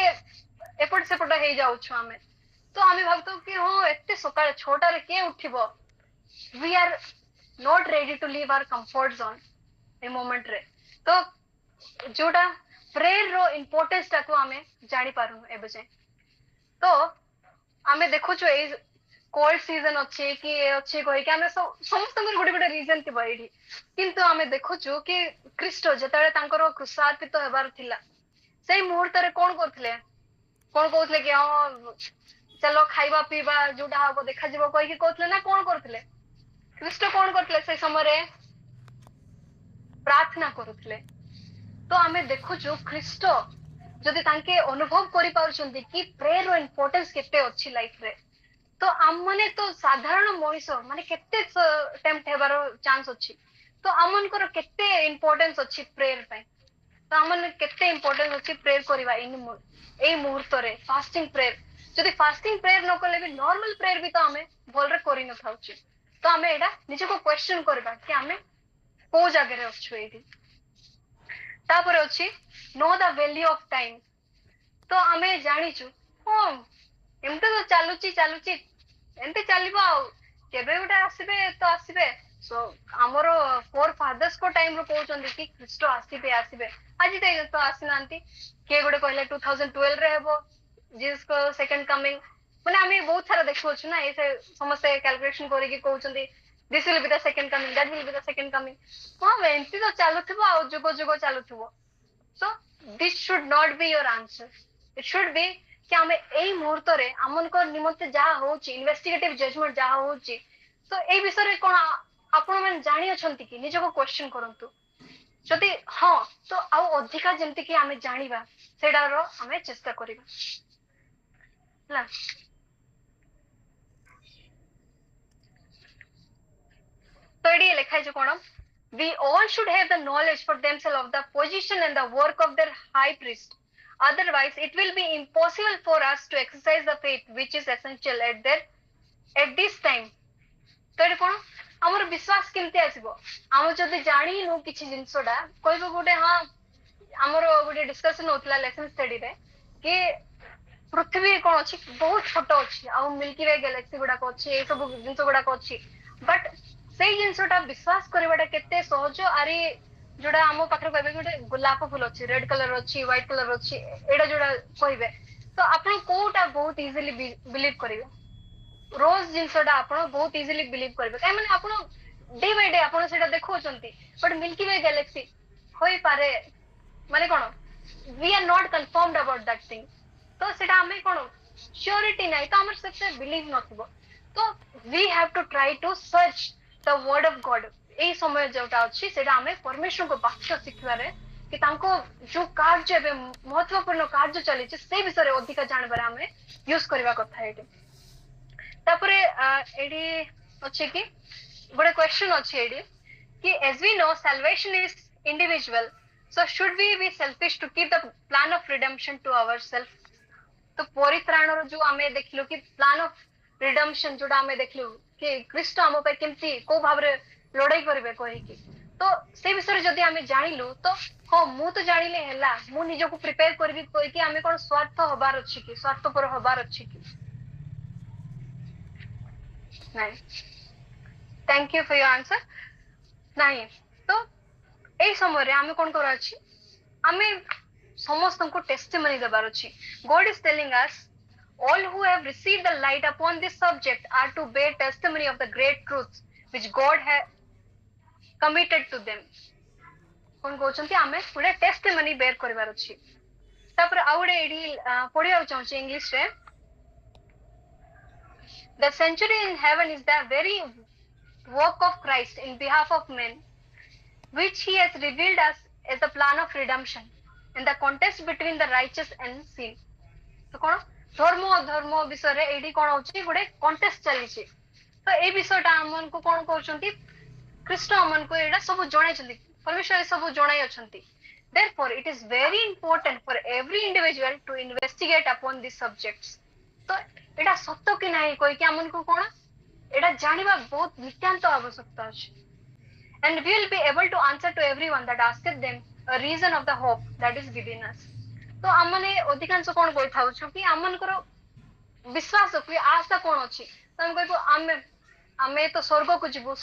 एपट सेपट हे जाउछु हमें तो हमें भाबतो कि हो एते सकाळ 6टा रे के उठिबो we are not ready to leave our comfort zone ए मोमेंट रे तो जोटा प्रेयर रो इंपोर्टेंस टाको हमें जानि पारु एबे जे तो हमें देखुछु ए कोल्ड सीजन अच्छे कि अच्छे कहि कि हमें समस्त गोटे गोटे रीजन थिबा एठी किंतु हमें देखुछु कि ख्रीष्ट जेतळे तांकर क्रूसार्पित हेबार थिला सेही मुहूर्त रे कोन करथिले कोन कहथले कि हां चलो खाइबा पीबा जोटा हबो देखा जिवो कहि कि कहथले ना कोन करथिले ख्रीष्ट कोन करथिले से समय रे प्रार्थना करूथिले तो हमें देखुछु ख्रीष्ट जदि तांके अनुभव करि पाउछन्ती कि प्रेयर रो इंपोर्टेंस केते अछि लाइफ रे तो आम माने तो साधारण मनीष माने केते टेम्प्ट हेबार चांस अछि तो आमन को केते इंपोर्टेंस अछि प्रेयर पे तो आमन केते इंपोर्टेंस अछि प्रेयर करबा एई मुहूर्त रे फास्टिंग प्रेयर जदि फास्टिंग प्रेयर न करले भी नॉर्मल प्रेयर भी तो हमें बोल रे करि न थाउछि तो हमें एडा निजे को क्वेश्चन करबा कि हमें को जगह रे अछु एठी तापर अछि know the value of time तो हमें जानिछु हो एमते तो चालुची एमते चलिबो आ केबे उठा आसीबे तो आसीबे सो हमरो फोर फादर्स को टाइम रो कहउचंदी कि ख्रीष्ट आसीबे आज तो आसीनांती के गोटे कहले 2012 रे हेबो जीसस को सेकंड कमिंग माने हमें बहुत सारा देखो छु ना ऐसे समस्त कैलकुलेशन करी कि कहउचंदी this will be the second coming that will be the second coming हां एमती तो चालुथिबो आ जुगो जुगो चालुथिबो so this should not be your answer it should be कि हमें एई मुहूर्त रे हमन को निमंते जा होची इन्वेस्टिगेटिव जजमेंट जा होची तो एई विषय रे कोन आपण मन जानि अछंती कि निज को क्वेश्चन करंतु जदि हां तो आ अधिका जेंति कि हमें जानिबा सेडा रो हमें चेष्टा करिबा ला तो एडी लिखाइ छ कोन we all should have the knowledge for themselves of the position and the work of their high priest. Otherwise, it will be impossible for us to exercise the faith which is essential at this time. तो कोन हमर विश्वास केमते आसीबो हम जदि जानि नु किछि जिंसोडा कहबो गोटे हां हमर गोटे डिस्कशन होतला लेसन स्टडी रे कि पृथ्वी कोन अछि बहुत छोट अछि आ मिल्की वे गैलेक्सी गुडा को अछि ए सब जिंस गुडा को अछि बट सेही जिंसोटा विश्वास करबाटा केते सहज आरी जोड़ा हम पाखर कहबे गोटे गोलाप फूल अछि रेड कलर अछि व्हाइट कलर अछि एडा जोड़ा कहबे तो आपण कोटा बहुत इजीली बिलीव करिवे रोज जिनसटा आपण बहुत इजीली बिलीव करिवे काई माने आपण डे बाय डे आपण सेटा देखौचंती बट मिल्की वे गैलेक्सी होई पारे माने कोन we are not confirmed about that thing तो सेटा हमें कोन श्योरिटी नाही तो हमर सबसे बिलीव नथिबो तो we have to try to search the word of God ए समय जोटा अछि सेटा हमें परमेश्वर को वाक्य शिखवारे कि तांको जो कार्य एबे महत्वपूर्ण कार्य चली से विषय रे अधिक जानबार हमें यूज करबा कथा एटी तापरे एडी अछि कि बडे क्वेश्चन अछि एडी कि as we know salvation is individual so should we be selfish to keep the plan of redemption to ourselves तो परित्राणर जो हमें देखलो कि प्लान ऑफ रिडेम्पशन जोटा हमें देखलो कि ख्रीष्ट हम पे केमती को भाबरे लड़ाई करबे कहि कि तो से विषय जदी हमें जानिलु तो हो मु तो जानिले हैला मु निजो को प्रिपेयर करबी कोइ कि हमें कोन स्वार्थ होबार अछि कि स्वार्थपर होबार अछि कि नहीं thank you for your answer नहीं तो ए समय रे हमें कोन करा अछि हमें समस्त को टेस्टिमनी देबार अछि God is telling us all who have received the light upon this subject are to bear testimony of the great truths which God has committed to them कोन कहउछंती हमें पुरे टेस्टिमनी बेयर करबार अछि तापर आउडे एडी पढिया चाहू English रे the century in heaven is the very work of Christ in behalf of men which he has revealed us as the plan of redemption in the contest between the righteous and sin तो कोन धर्म अधर्म विषय रे AD कोन होची गुडे contest चली छी तो ए विषयटा हमन को कोन करछंती कृष्ण हमन को एडा सब जणाई छथि परमेश्वर सब जणाई अछंती therefore it is very important for every individual to investigate upon these subjects तो एडा सत्य कि नाही कोइ कि हमन को कोन एडा जानिबा बहुत नित्यांत आवश्यकता अछि and we will be able to answer to everyone that asketh them a reason of the hope that is given us तो हमने अधिकांश कोन कोइ थाउ छु कि हमन करो विश्वास कि आशा कोन अछि त हम कहबो हमें तो स्वर्ग को जीवु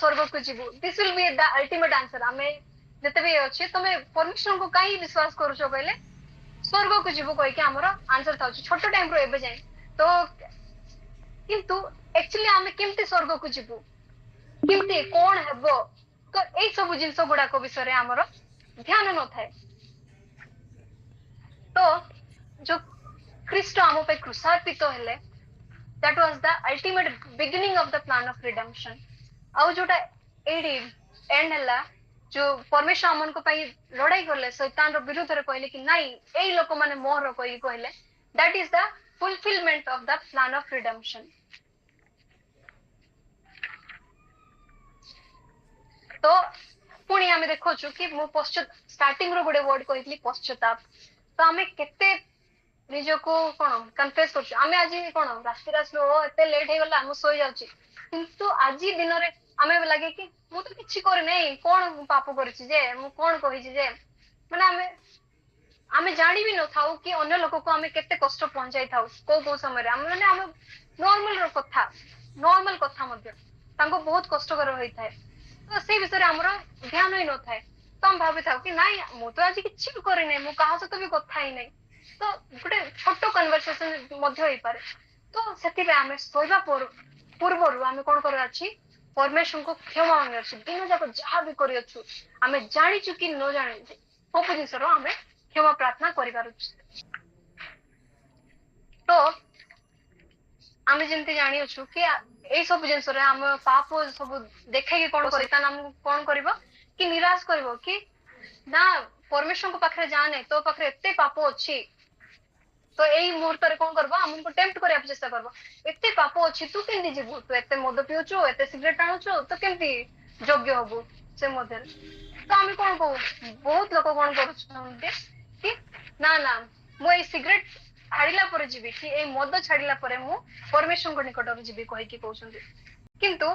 this will be the ultimate answer हमें जते भी अछि तमे परमेश्वर को काई विश्वास करू छो कहले स्वर्ग को जीवु कहि कि हमरो आंसर थाउ छोटो टाइम रो एबे जाय तो किंतु एक्चुअली हमें केमते स्वर्ग को जीवु केमते कोन हेबो तो ए सब जिंस गुडा को विषय रे हमरो ध्यान न थाए तो जो ख्रीष्ट हम पे क्रूसार्पित हेले that was the ultimate beginning of the plan of redemption आउ जोटा एडी एंड हला जो परमेश्वर हमन को पई लड़ाई करले शैतान रो विरुद्ध रे कहले कि नहीं एई लोक माने मोर कहि कहले that is the fulfillment of the plan of redemption तो पुणी हमें देखो छु कि मु पश्चात स्टार्टिंग रो गुडे वर्ड कहली पश्चाताप तो हमें केते निजो को कोन कन्फेस करछु हमें आज कोन रास्ते रास्ते एते लेट हे गला हम सोई जाउची किंतु आज दिन रे हमें लागे कि मु तो किछि करे नै कोन पाप करछि जे मु कोन कहि छी जे माने हमें जानि भी न थाउ कि अन्य लोक को हमें केते कष्ट पहुंचाई थाउ को समय रे हम माने हम नॉर्मल कथा मध्य तांको बहुत कष्ट कर होई थाए तो से विषय रे हमरो ध्यान होई न थाए तो हम भाबि थाउ कि नाही मु तो आज किछि भी करे नै मु कहा से तो भी कथा ही नै तो गुटे छोटो कन्वर्सेशन मध्य होई पारे तो सेति बे हमें सोइबा पूर्वरु हमें कोन कर अछि परमेश्वर को क्षमा मांगे अछि दिन जाक जहा भी करि अछु हमें जानि छु कि न जानि सब जिंस रो हमें क्षमा प्रार्थना करि पारु तो हमें जंती जानि अछु कि ए सब जिंस रे हम पाप सब देखे कि कोन करिता हम कोन करबो कि निराश करबो कि ना परमेश्वर को पाखरे जाने तो पाखरे एते पाप अछि तो एई मुहूर्त रे कोन करबो हमको टेम्प्ट करे चेष्टा करबो एते पाप अछि तू केंदी जीवु तू एते मद पिउछु एते सिगरेट टाणुछु तो केंती योग्य होबो से मधे तो हम कोन को बहुत लोक कोन करूछन्ते कि ना ना मु ए सिगरेट छाड़िला परे जीवी कि ए मद छाड़िला परे मु परमेश्वर को निकट रे जीवी कहि कि कहउछन्ती किंतु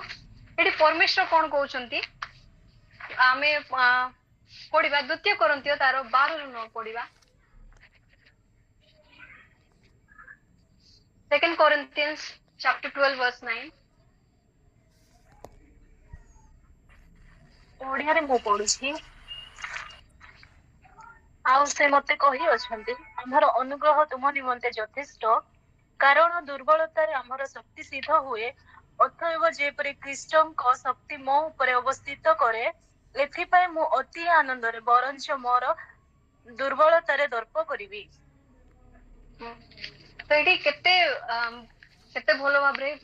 एडी परमेश्वर कोन कहउछन्ती हमें पढ़िबा द्वितीय कोरिन्थियो तारो 12 रो 9 पढ़िबा Second Corinthians chapter 12 verse 9 Odia रे मो पढुछि आउ से मते कहि अछन्ती आमर अनुग्रह तुम निमंते यथेष्ट कारण दुर्बलतार आमर शक्ति सिद्ध हुए अतएव जेपरि ख्रीष्टଙ୍କ शक्ति मो उपरे अवस्थित करे एथिपाई मु अति आनंदरे वरंच मोर दुर्बलतारे दर्प करिवि। तो एठी केते भलो भाबरे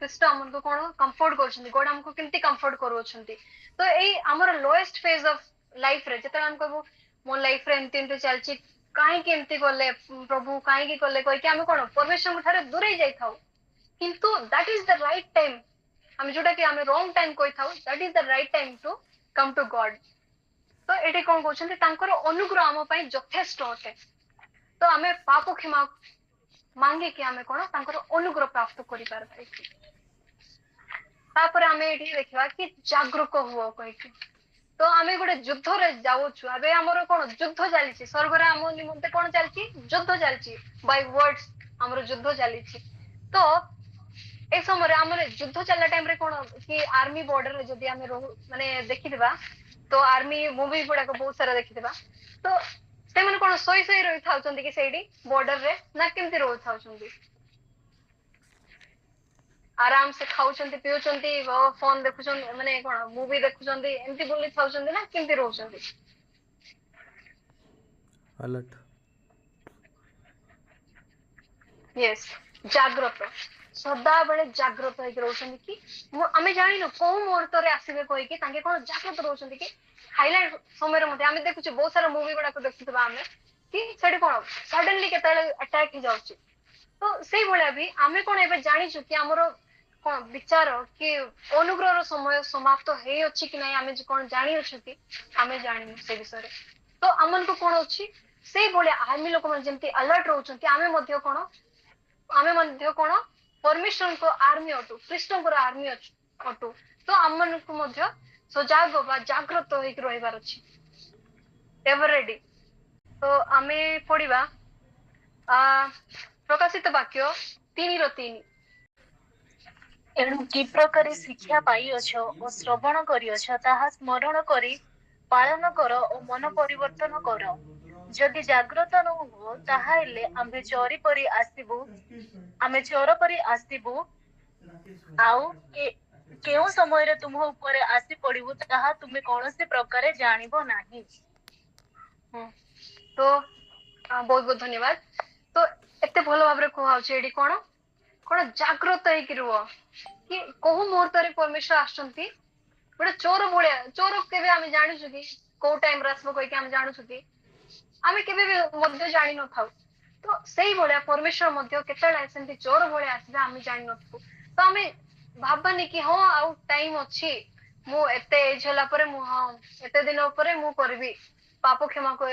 ख्रीष्ट हमको कोन कंफर्ट करछन्ती गॉड हमको केमती कंफर्ट करूछन्ती। तो एई हमर लोएस्ट फेज ऑफ लाइफ रे जते हम कहबो मो लाइफ रे एमती चलची काहे केमती करले प्रभु काहे की करले कोइ कि हम कोन परमेश्वर थारे दूरे जाई थाउ किंतु that is the right time हम जोटा कि हम रॉन्ग टाइम कोइ थाउ that is the right time to come to God. तो एठी कोन कहछन्ती तांकर अनुग्रह हम पई यथेष्ट होते तो हमें पाप क्षमा मांगे कि हमें कोन तांकर अनुग्रह प्राप्त करि पारबे। तापर हमें एठी देखिबा कि जागरूक हुओ कहि कि तो आमे गोटे युद्ध रे जाउछु अबे हमर कोन युद्ध चलीछि स्वर्ग रे हम निमंते कोन चलछि युद्ध चलछि बाय वर्ड्स हमर युद्ध चलीछि। तो ए समय हमर युद्ध चलला टाइम रे कोन कि आर्मी बॉर्डर रे जदी हमें माने देखिदिबा तो आर्मी मूवी गुडा को बहुत सारा देखिदिबा तो से मन कोन सोई सोई रहि थाउचंदी कि सेडी बॉर्डर रे ना केमती रहि थाउचंदी आराम से खाउचंती पिउचंती फोन देखुचंती माने कोन मूवी देखुचंती एमती बोली थाउचंती ना केमती रहउचंती अलर्ट यस जागृत सदा बेले जागृत होई रहउचंती कि हमें जानि न को मुहूर्त रे आसीबे कोइ कि तांके कोन जागृत रहउचंती कि हाईलाइट समय रे मते हमें देखुचे बहुत सारा मूवी गुडा को देखुतबा हमें कि सेडी कोन सडनली केतले अटैक हो जाउची। तो सेही भले भी हमें कोन एबे जानि छु कि हमरो कोन विचार कि अनुग्रह रो समय समाप्त हे अछि कि नै हमें कोन जानि अछि कि हमें जानि से विषय तो हमन को कोन अछि सेही भले आर्मी लोक मन जेंती अलर्ट रहउचंती हमें मध्य कोन परमेश्वर को आर्मी अटू कृष्ण को आर्मी अटू तो हमन को मध्य सजाग बा जागृत होई रहिबार अछि एवर रेडी। तो हमें पढिबा प्रकाशित वाक्य 3:3 एणु कि प्रकार शिक्षा पाइअछ ओ श्रवण करिअछ ताहा स्मरण करी पालन कर ओ मन परिवर्तन कर जदि जागृत न हो ताहा हेले आमे चोरी परी आसीबु आउ केउ समय रे तुम ऊपर आसी पड़िबु ताहा तुमे कोनोसी प्रकारे जानिबो नाही। तो बहुत बहुत धन्यवाद। तो एते भलो भाबरे कोहाउछ एडी कोन कोन जागृत होई कि रुओ कि कोहु मुहूर्त रे परमेश्वर आछंती गोटे चोर भलिया चोर केबे आमे जानि छु कि को टाइम रासबो कोइ कि आमे जानु छु कि आमे केबे भी मध्य जानि न थाउ। तो सेही भलिया परमेश्वर मध्य केतला सेंती चोर भलिया आसीबे आमे जानि न थाउ। तो आमे भाबनी कि हां आउ टाइम अछि मु एते एज होला परे मु हां एते दिन परे मु करबी पाप क्षमा को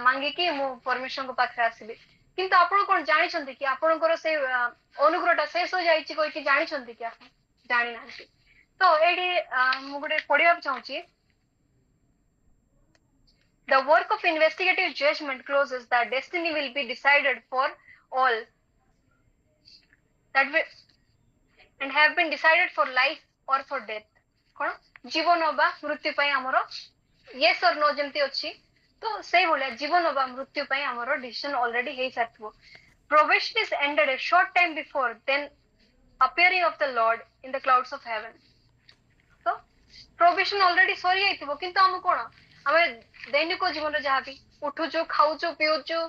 मांगी कि मु परमेश्वर को पाखे आसीबी किंतु आपण कोन जानि छंती कि आपणकर से अनुग्रहटा शेष हो जाइछि कोइ कि जानि छंती कि आपण जानि नांती। तो एडी मु गुडे पढिबा चाहूची The work of investigative judgment closes that destiny will be decided for all that will and have been decided for life or for death कोन जीवन बा मृत्यु पई हमरो yes or no जेमती अछि तो सेही भलिया जीवन बा मृत्यु पई हमरो डिसीजन ऑलरेडी हे साथबो। Probation is ended a short time before then appearing of the Lord in the clouds of heaven. तो प्रोबेशन ऑलरेडी सरी जाइथिबो किंतु हम कोन हमें दैनिक जीवन रे जहा भी उठुचो खाउचो पिउचो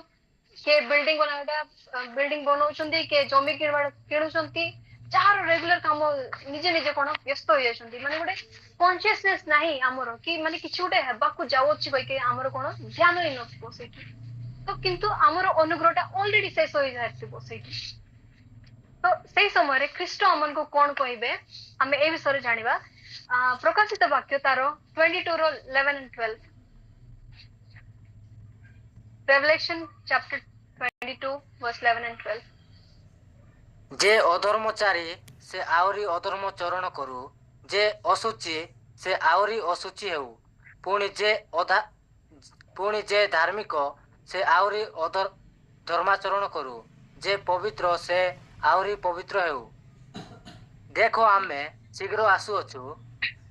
के बिल्डिंग बनौचंदी के जमी किणुचंती चार रेगुलर काम निजे निजे कोन व्यस्त हो जायछंती माने गोटे कॉन्शियसनेस नाही हमरो कि माने किछु गोटे हेबा को जाउ अछि कहि के हमरो कोन ध्यान नै नथबो सेठी। तो किंतु हमरो अनुग्रहटा ऑलरेडी शेष हो जायथिबो सेठी। तो सेही समय रे ख्रीष्ट हमन को कोन कहिबे हमें ए विषय रे जानिबा प्रकाशित वाक्य तारो 22 रो 11 and 12 Revelation chapter 22 verse 11 and 12 जे अधर्मचारी से आउरी अधर्म चरण करू जे असुचि से आउरी असुचि हेउ पुणी जे धार्मिक से आउरी धर्माचरण करू जे पवित्र से आउरी पवित्र हेउ। देखो आमे शीघ्र आसुअछु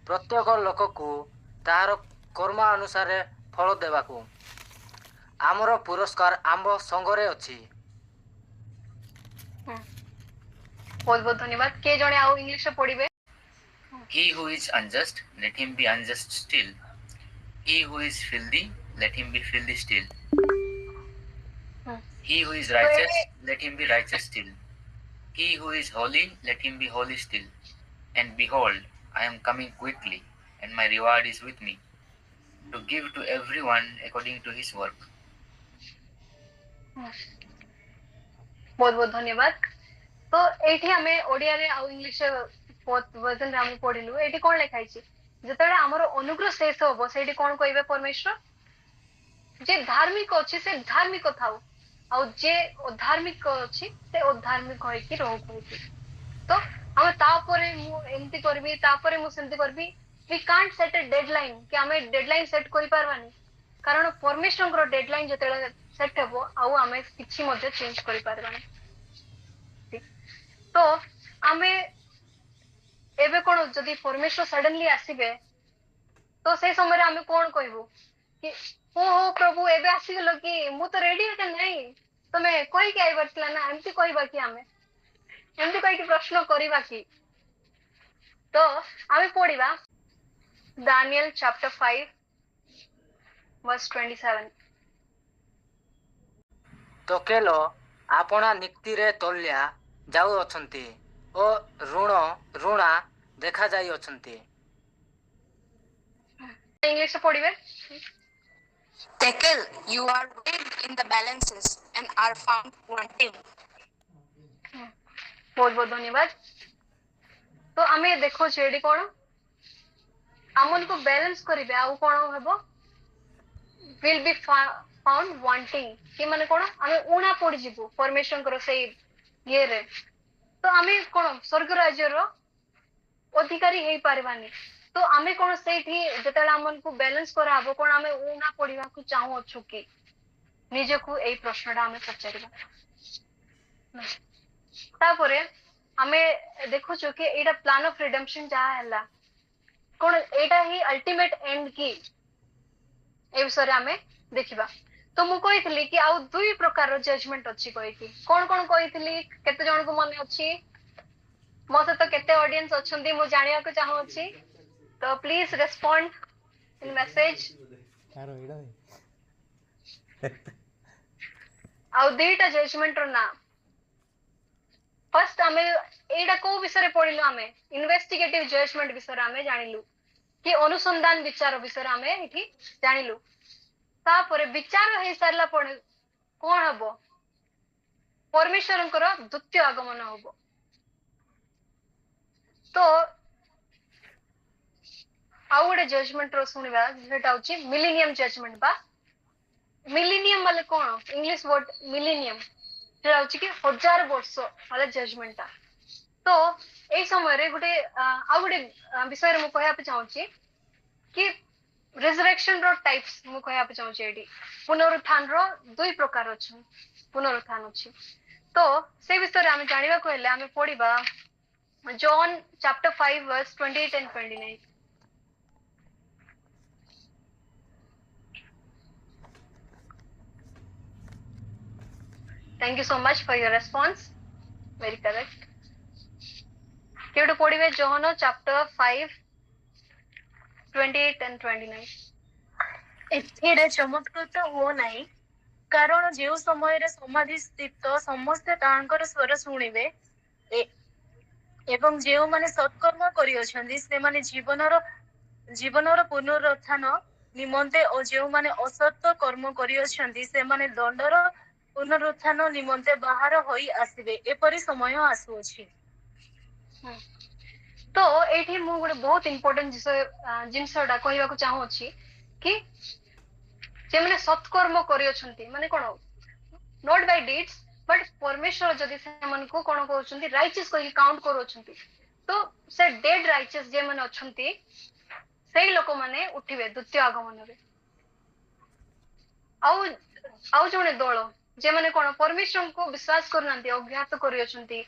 प्रत्येक लोक को तार कर्म अनुसार फल देवाकू। ଆମର ପୁରସ୍କାର ଆମ୍ଭ ସଙ୍ଗରେ ଅଛି। बहुत बहुत धन्यवाद। के जणे आउ इंग्लिश रे पढिबे? He who is unjust, let him be unjust still. He who is filthy, let him be filthy still. He who is righteous, let him be righteous still. He who is holy, let him be holy still. And behold, I am coming quickly, and my reward is with me, to give to everyone according to his work. बहुत बहुत धन्यवाद। तो एठी हमें ओडिया रे आउ English both version रे हम पढिलु। एठी कोन लिखाई छि जतले हमर अनुग्रह शेष होबो सेठी कोन कहबे परमेश्वर जे धार्मिक अछि से धार्मिक थाउ आ जे अधार्मिक अछि से अधार्मिक होय कि रहो कहति। तो हम तापरे मु एमती करबी तापरे मु सेमती करबी we can't set a deadline कि हमें डेडलाइन सेट करि पारबानी कारण परमेश्वर को डेडलाइन जतले सेट हेबो आ हमें किछि मध्ये चेंज करि पारबानी। तो आमे एबे कोन जदि परमेश्वर सडनली आसीबे तो से समय रे आमे कोन कहबो कि हो प्रभु एबे आसी गेलो कि मु तो रेडी है नहीं तमे कोई के आइबा छला ना एमती कहबा कि आमे एमती कहि कि प्रश्न करिबा कि तो आमे पढिबा दानियल चैप्टर 5 वर्स 27। ତୋକେଲ ଆପଣା ନିକ୍ତିରେ ତୋଲ୍ୟା ଯାଉଅଛନ୍ତି ଓ ଋଣା ଦେଖାଯାଇଅଛନ୍ତି। इंग्लिश से पढिबे। Tekel, you are weighed in the balances and are found wanting. बहुत बहुत धन्यवाद। तो आमे देखो छेडी कोन हमन को बैलेंस करिबे आ कोन हेबो विल बी फाउंड वांटिंग कि माने कोन आमे उणा पड़ी जिवो परमेश्वर करो से ये रे तो आमे कोन स्वर्ग राज्य रो अधिकारी हेई पारबानी। तो आमे कोन सेठी जतला हमन को बैलेंस करा हबो कोन आमे उणा पड़िबा को चाहू अछु कि निजे को एई प्रश्नडा आमे पचारिबा। तापरे आमे देखो छु कि एटा प्लान ऑफ रिडेम्पशन जा हला कोन एटा ही अल्टीमेट एंड की ए विषय आमे देखिबा। तो मु कहितली कि आउ दुई प्रकार रो जजमेंट अछि कहिति कोन कोन कहितली केते जण को मन अछि मो से तो केते ऑडियंस अछंती मु जानिया को चाहू अछि तो प्लीज रेस्पोंड इन मैसेज। आउ दुईटा जजमेंट रो ना फर्स्ट आमे एटा को विषय पढिलु आमे इन्वेस्टिगेटिव जजमेंट विषय आमे जानिलु कि अनुसंधान विचार विषय आमे एठी जानिलु। तापरे विचार हे सारला पड़े कोन हबो परमेश्वरंकर द्वितीय आगमन हबो। तो आउ गोटे जजमेंट रो सुनिबा जेटा होची मिलेनियम जजमेंट बा मिलेनियम वाले कोन इंग्लिश वर्ड मिलेनियम जेटा होची कि 1000 वर्ष वाला जजमेंट ता। तो ए समय रे गोटे आउ गोटे विषय रे मु कहया पे चाहूची कि रिजरेक्शन रो टाइप्स मु कहया पे चाहूची एडी पुनरुत्थान रो दुई प्रकार अछि पुनरुत्थान अछि। तो से विषय रे हम जानिबा को हेले हम पढिबा John chapter 5 verse 28 and 29। Thank you so much for your response. Very correct. केवट पढ़िबे जोहन चैप्टर 5 28 and 29। एथिरे चमत्कृत हो नाही कारण जे समय रे समाधि स्थित समस्त तांकर स्वर सुनिबे एवं जे माने सत्कर्म करि अछंती से माने जीवनर पुनरुत्थान निमंते और जे माने असत कर्म करि अछंती से माने दंडर पुनरुत्थान निमंते बाहर होई आसीबे एपरि समय आसु अछि। तो एठी मु गोटे बहुत इंपोर्टेंट जिनसडा कहबा को चाहू अछि कि जे माने सत्कर्म करि अछंती माने कोन नॉट बाय डीड्स बट परमेश्वर जदि से मन को कोन कहउछंती राइचियस कहि काउंट करू अछंती तो से डेड राइचियस जे माने अछंती सेही लोक माने उठिबे द्वितीय आगमन रे। आउ जने दल जे माने कोन परमेश्वर को विश्वास करनांती अज्ञात करि अछंती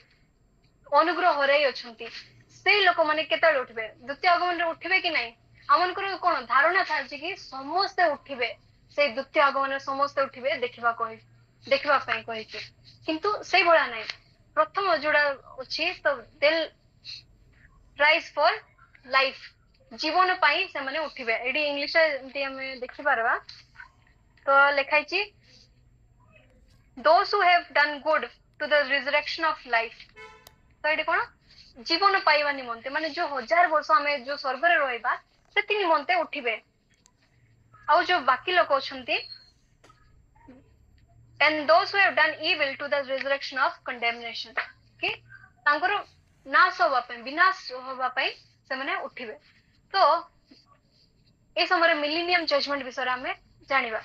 अनुग्रह हराई अछंती सेही लोक माने केतल उठिबे द्वितीय आगमन रे उठिबे कि नाही हमनकर कोन धारणा था कि समस्त उठिबे से द्वितीय आगमन समस्त उठिबे देखिबा ପାଇଁ କହିଛି କିନ୍ତୁ ସେଇ भला नाही प्रथम जोड़ा अछि तो दिल राइज फॉर लाइफ जीवन ପାଇଁ ସେମାନେ ଉଠିବେ ଏडी इंग्लिश रे ଆମେ देखि पारबा तो लेखाई छी those who have done good to the resurrection of life तो एडी कोन जीवन पाइबा निमंते माने जो 1000 वर्ष हमें जो स्वर्ग रे रहइबा सेति निमंते उठिबे आउ जो बाकी लोक अछंती and those who have done evil to the resurrection of condemnation कि तांकर नाश होबा पे विनाश होबा पे से माने उठिबे तो ए समय मिलेनियम जजमेंट विषय हमें जानिबा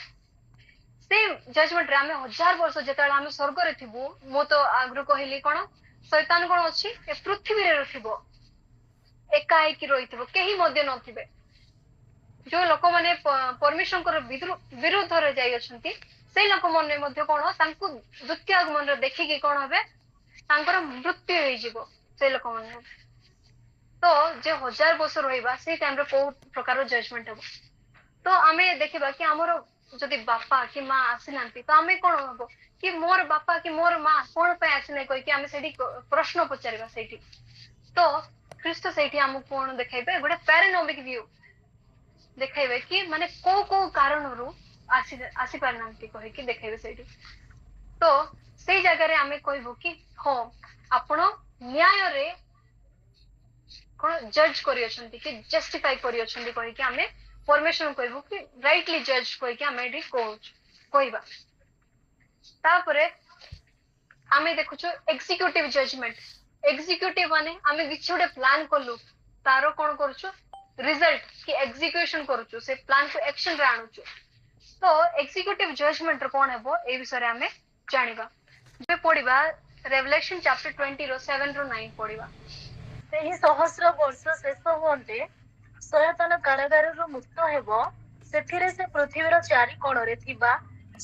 से जजमेंट रे हमें 1000 वर्ष जेताला हमें स्वर्ग रे थिबो मो तो आग्रह कहली कोन शैतान कोन अछि ए पृथ्वी रे रथिबो एका एक रहिथिबो केही मध्य नथिबे जो लोक माने परमेश्वर विरुद्ध रे जाई अछंती से लोक मन मध्य कोन तांकु द्वितीय आगमन रे देखि कि कोन होबे तांकर मृत्यु होई जिवो से लोक मन तो जे 1000 वर्ष रहिबा से टाइम रे को प्रकार जजमेंट हो तो आमे देखिबा कि हमरो जदि बापा कि मां आसिनांती तो आमे कोन होबो कि मोर बापा कि मोर मां कोन पे आसिने कोइ कि आमे सेठी प्रश्न पचारिबा सेठी तो ख्रीष्ट सेठी हमु कोन देखाइबे गोटे पैरानॉमिक व्यू देखाइबे कि माने को कारणरू आसी पारनांती कहि कि देखाइबे सेठी तो सेई जगह रे आमे कहबो कि हो आपण न्याय रे कोन जज करि अछंती कि जस्टिफाई करि अछंती कहि कि आमे परमेश्वर कहबो कि राइटली जज कहि कि आमे एडी कहबा तापरे आमे देखुछु एग्जीक्यूटिव जजमेंट एग्जीक्यूटिव माने आमे किछुडे प्लान करलु तारो कोन करछु रिजल्ट कि एग्जीक्यूशन करछु से प्लान को एक्शन रे आणुछु तो एग्जीक्यूटिव जजमेंट रो कोन हेबो ए विषय रे आमे जानिबा जे पढिबा रेवलेशन चैप्टर 20 रो 7 रो 9 पढिबा ସେହି ସହସ୍ର ବର୍ଷ ଶେଷ ହୁଅନ୍ତେ ଶୟତାନ କାରାଗାରରୁ ମୁକ୍ତ ହେବ ସେଥିରେ ସେ ପୃଥିବୀର ଚାରି କୋଣରେ ଥିବା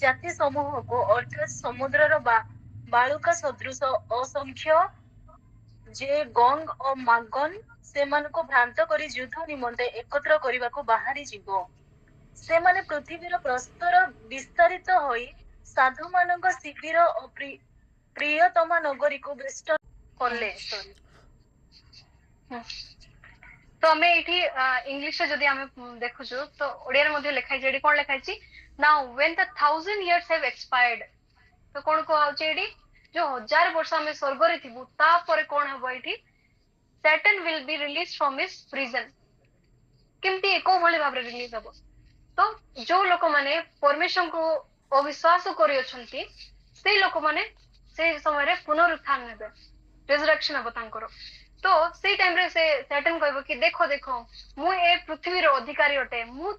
ଜାତି ସମୂହକୁ ଅର୍ଥାତ୍ ସମୁଦ୍ରର ବାଳୁକା ସଦୃଶ ଅସଂଖ୍ୟ ଯେ ଗଙ୍ଗ ଓ ମାଗନ ସେମାନଙ୍କୁ ଭ୍ରାନ୍ତ କରି ଯୁଦ୍ଧ ନିମନ୍ତେ ଏକତ୍ର କରିବାକୁ ବାହାରି ଯିବ ସେମାନେ ପୃଥିବୀର ପ୍ରସ୍ତର ବିସ୍ତାରିତ ହୋଇ ସାଧୁମାନଙ୍କ ଶିବିର ଓ ପ୍ରିୟତମା ନଗରୀକୁ ବେଷ୍ଟନ କଲେ तो हमें एठी इंग्लिश जदि हमें देखुछु तो ओडिया रे मध्ये लिखाई जेडी कोन लिखाई छी now when the 1000 years have expired तो कोन को आउ जेडी जो 1000 वर्ष हमें स्वर्ग रे थिबु ता परे कोन हबो एठी Satan will be release from his prison केमती एको भली भाबरे रिलीज हबो तो जो लोक माने परमेश्वर को अविश्वास करि अछंती से लोक माने से समय रे पुनरुत्थान हेबे रिजरेक्शन हबो तांकर तो से टाइम रे से सैटन कहबो कि देखो देखो मु ए पृथ्वी रो अधिकारी अटे मु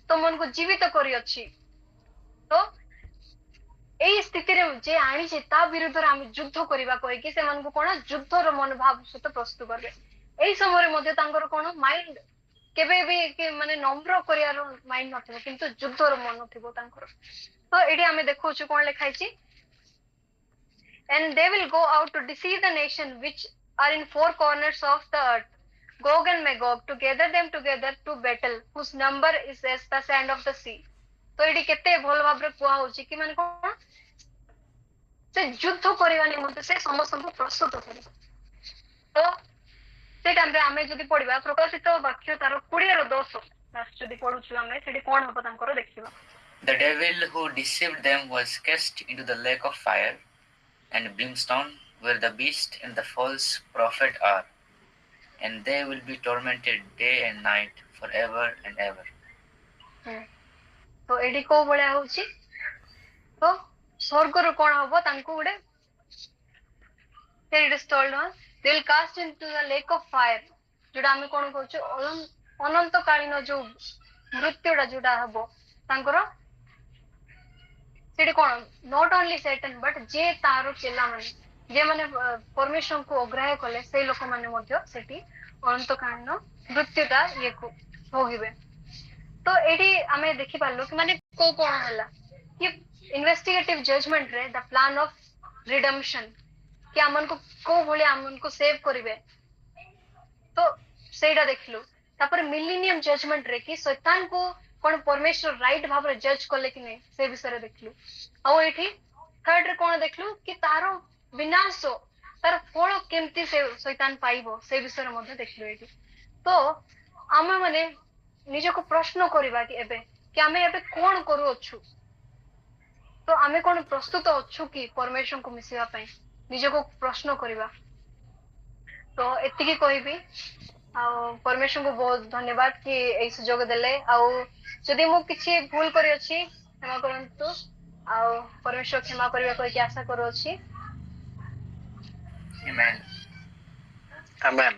तमन को जीवित करी अछि तो एई स्थिति रे जे आनी जे ता विरुद्ध रे हम युद्ध करिबा कहि कि से मन को कोन युद्ध रो मनोभाव सहित प्रस्तुत करबे एई समय रे मध्ये तांकर कोन माइंड केबे भी कि माने नम्र करियार माइंड नथिबो किंतु युद्ध रो मन थिबो तांकर तो एडी हमें देखौ छु कोन लिखाई छी and they will go out to deceive the nation which are in four corners of the earth, Gog and Magog, to gather them together to battle, whose number is as the sand of the sea. तो AD केते भल भाबरे कुआ होची कि माने कोन से युद्ध करिवा निमंते से समस्त को प्रस्तुत करी तो से टाइम रे हमें जदी पढिबा प्रकाशित वाक्य तार 20 रो 10 जदी पढुछु हमें सेडी कोन हबो तांकर देखिबा The devil who deceived them was cast into the lake of fire and brimstone, where the beast and the false prophet are, and they will be tormented day and night forever and ever. तो AD को बळे होची तो स्वर्ग रो कोन हबो तांको गुडे here it is told they will cast into the lake of fire जोडा हम कोन कहउछु अनंत कालीन जो मृत्युडा जोडा हबो तांकर सेडी कोन नॉट ओनली सैटन बट जे तारो चेला माने जे माने परमेश्वर को अग्राह्य कले से लोक माने मध्य सेठी अनंत कालीन मृत्युटा ये को भोगिबे तो एडी हमें देखि पालो कि माने को कोन हला कि इन्वेस्टिगेटिव जजमेंट रे द प्लान ऑफ रिडेम्पशन कि हमन को भले हमन को सेव करिवे तो सेडा देखलु तापर मिलेनियम जजमेंट रे कि शैतान को कौन परमेश्वर राइट भाव रे जज कले कि नहीं से विषय देखलु आउ एठी थर्ड रे कौन देखलु कि तारो विनाश तार फल केमती से शैतान पाइबो से विषय मध्ये देखलु एठी तो आमे माने निजको प्रश्न करबा कि एबे कि आमे एबे कोन करू अछु तो आमे कोन प्रस्तुत अछु कि परमेश्वर को मिसिबा पई निजको प्रश्न करबा तो एतिकी कहबी आ परमेश्वर को बहुत धन्यवाद कि ए सुजोग देले आ जदि मु किछि भूल करि अछि क्षमा करंतु आ परमेश्वर क्षमा करबा कहि आशा करू अछि Amen. Amen.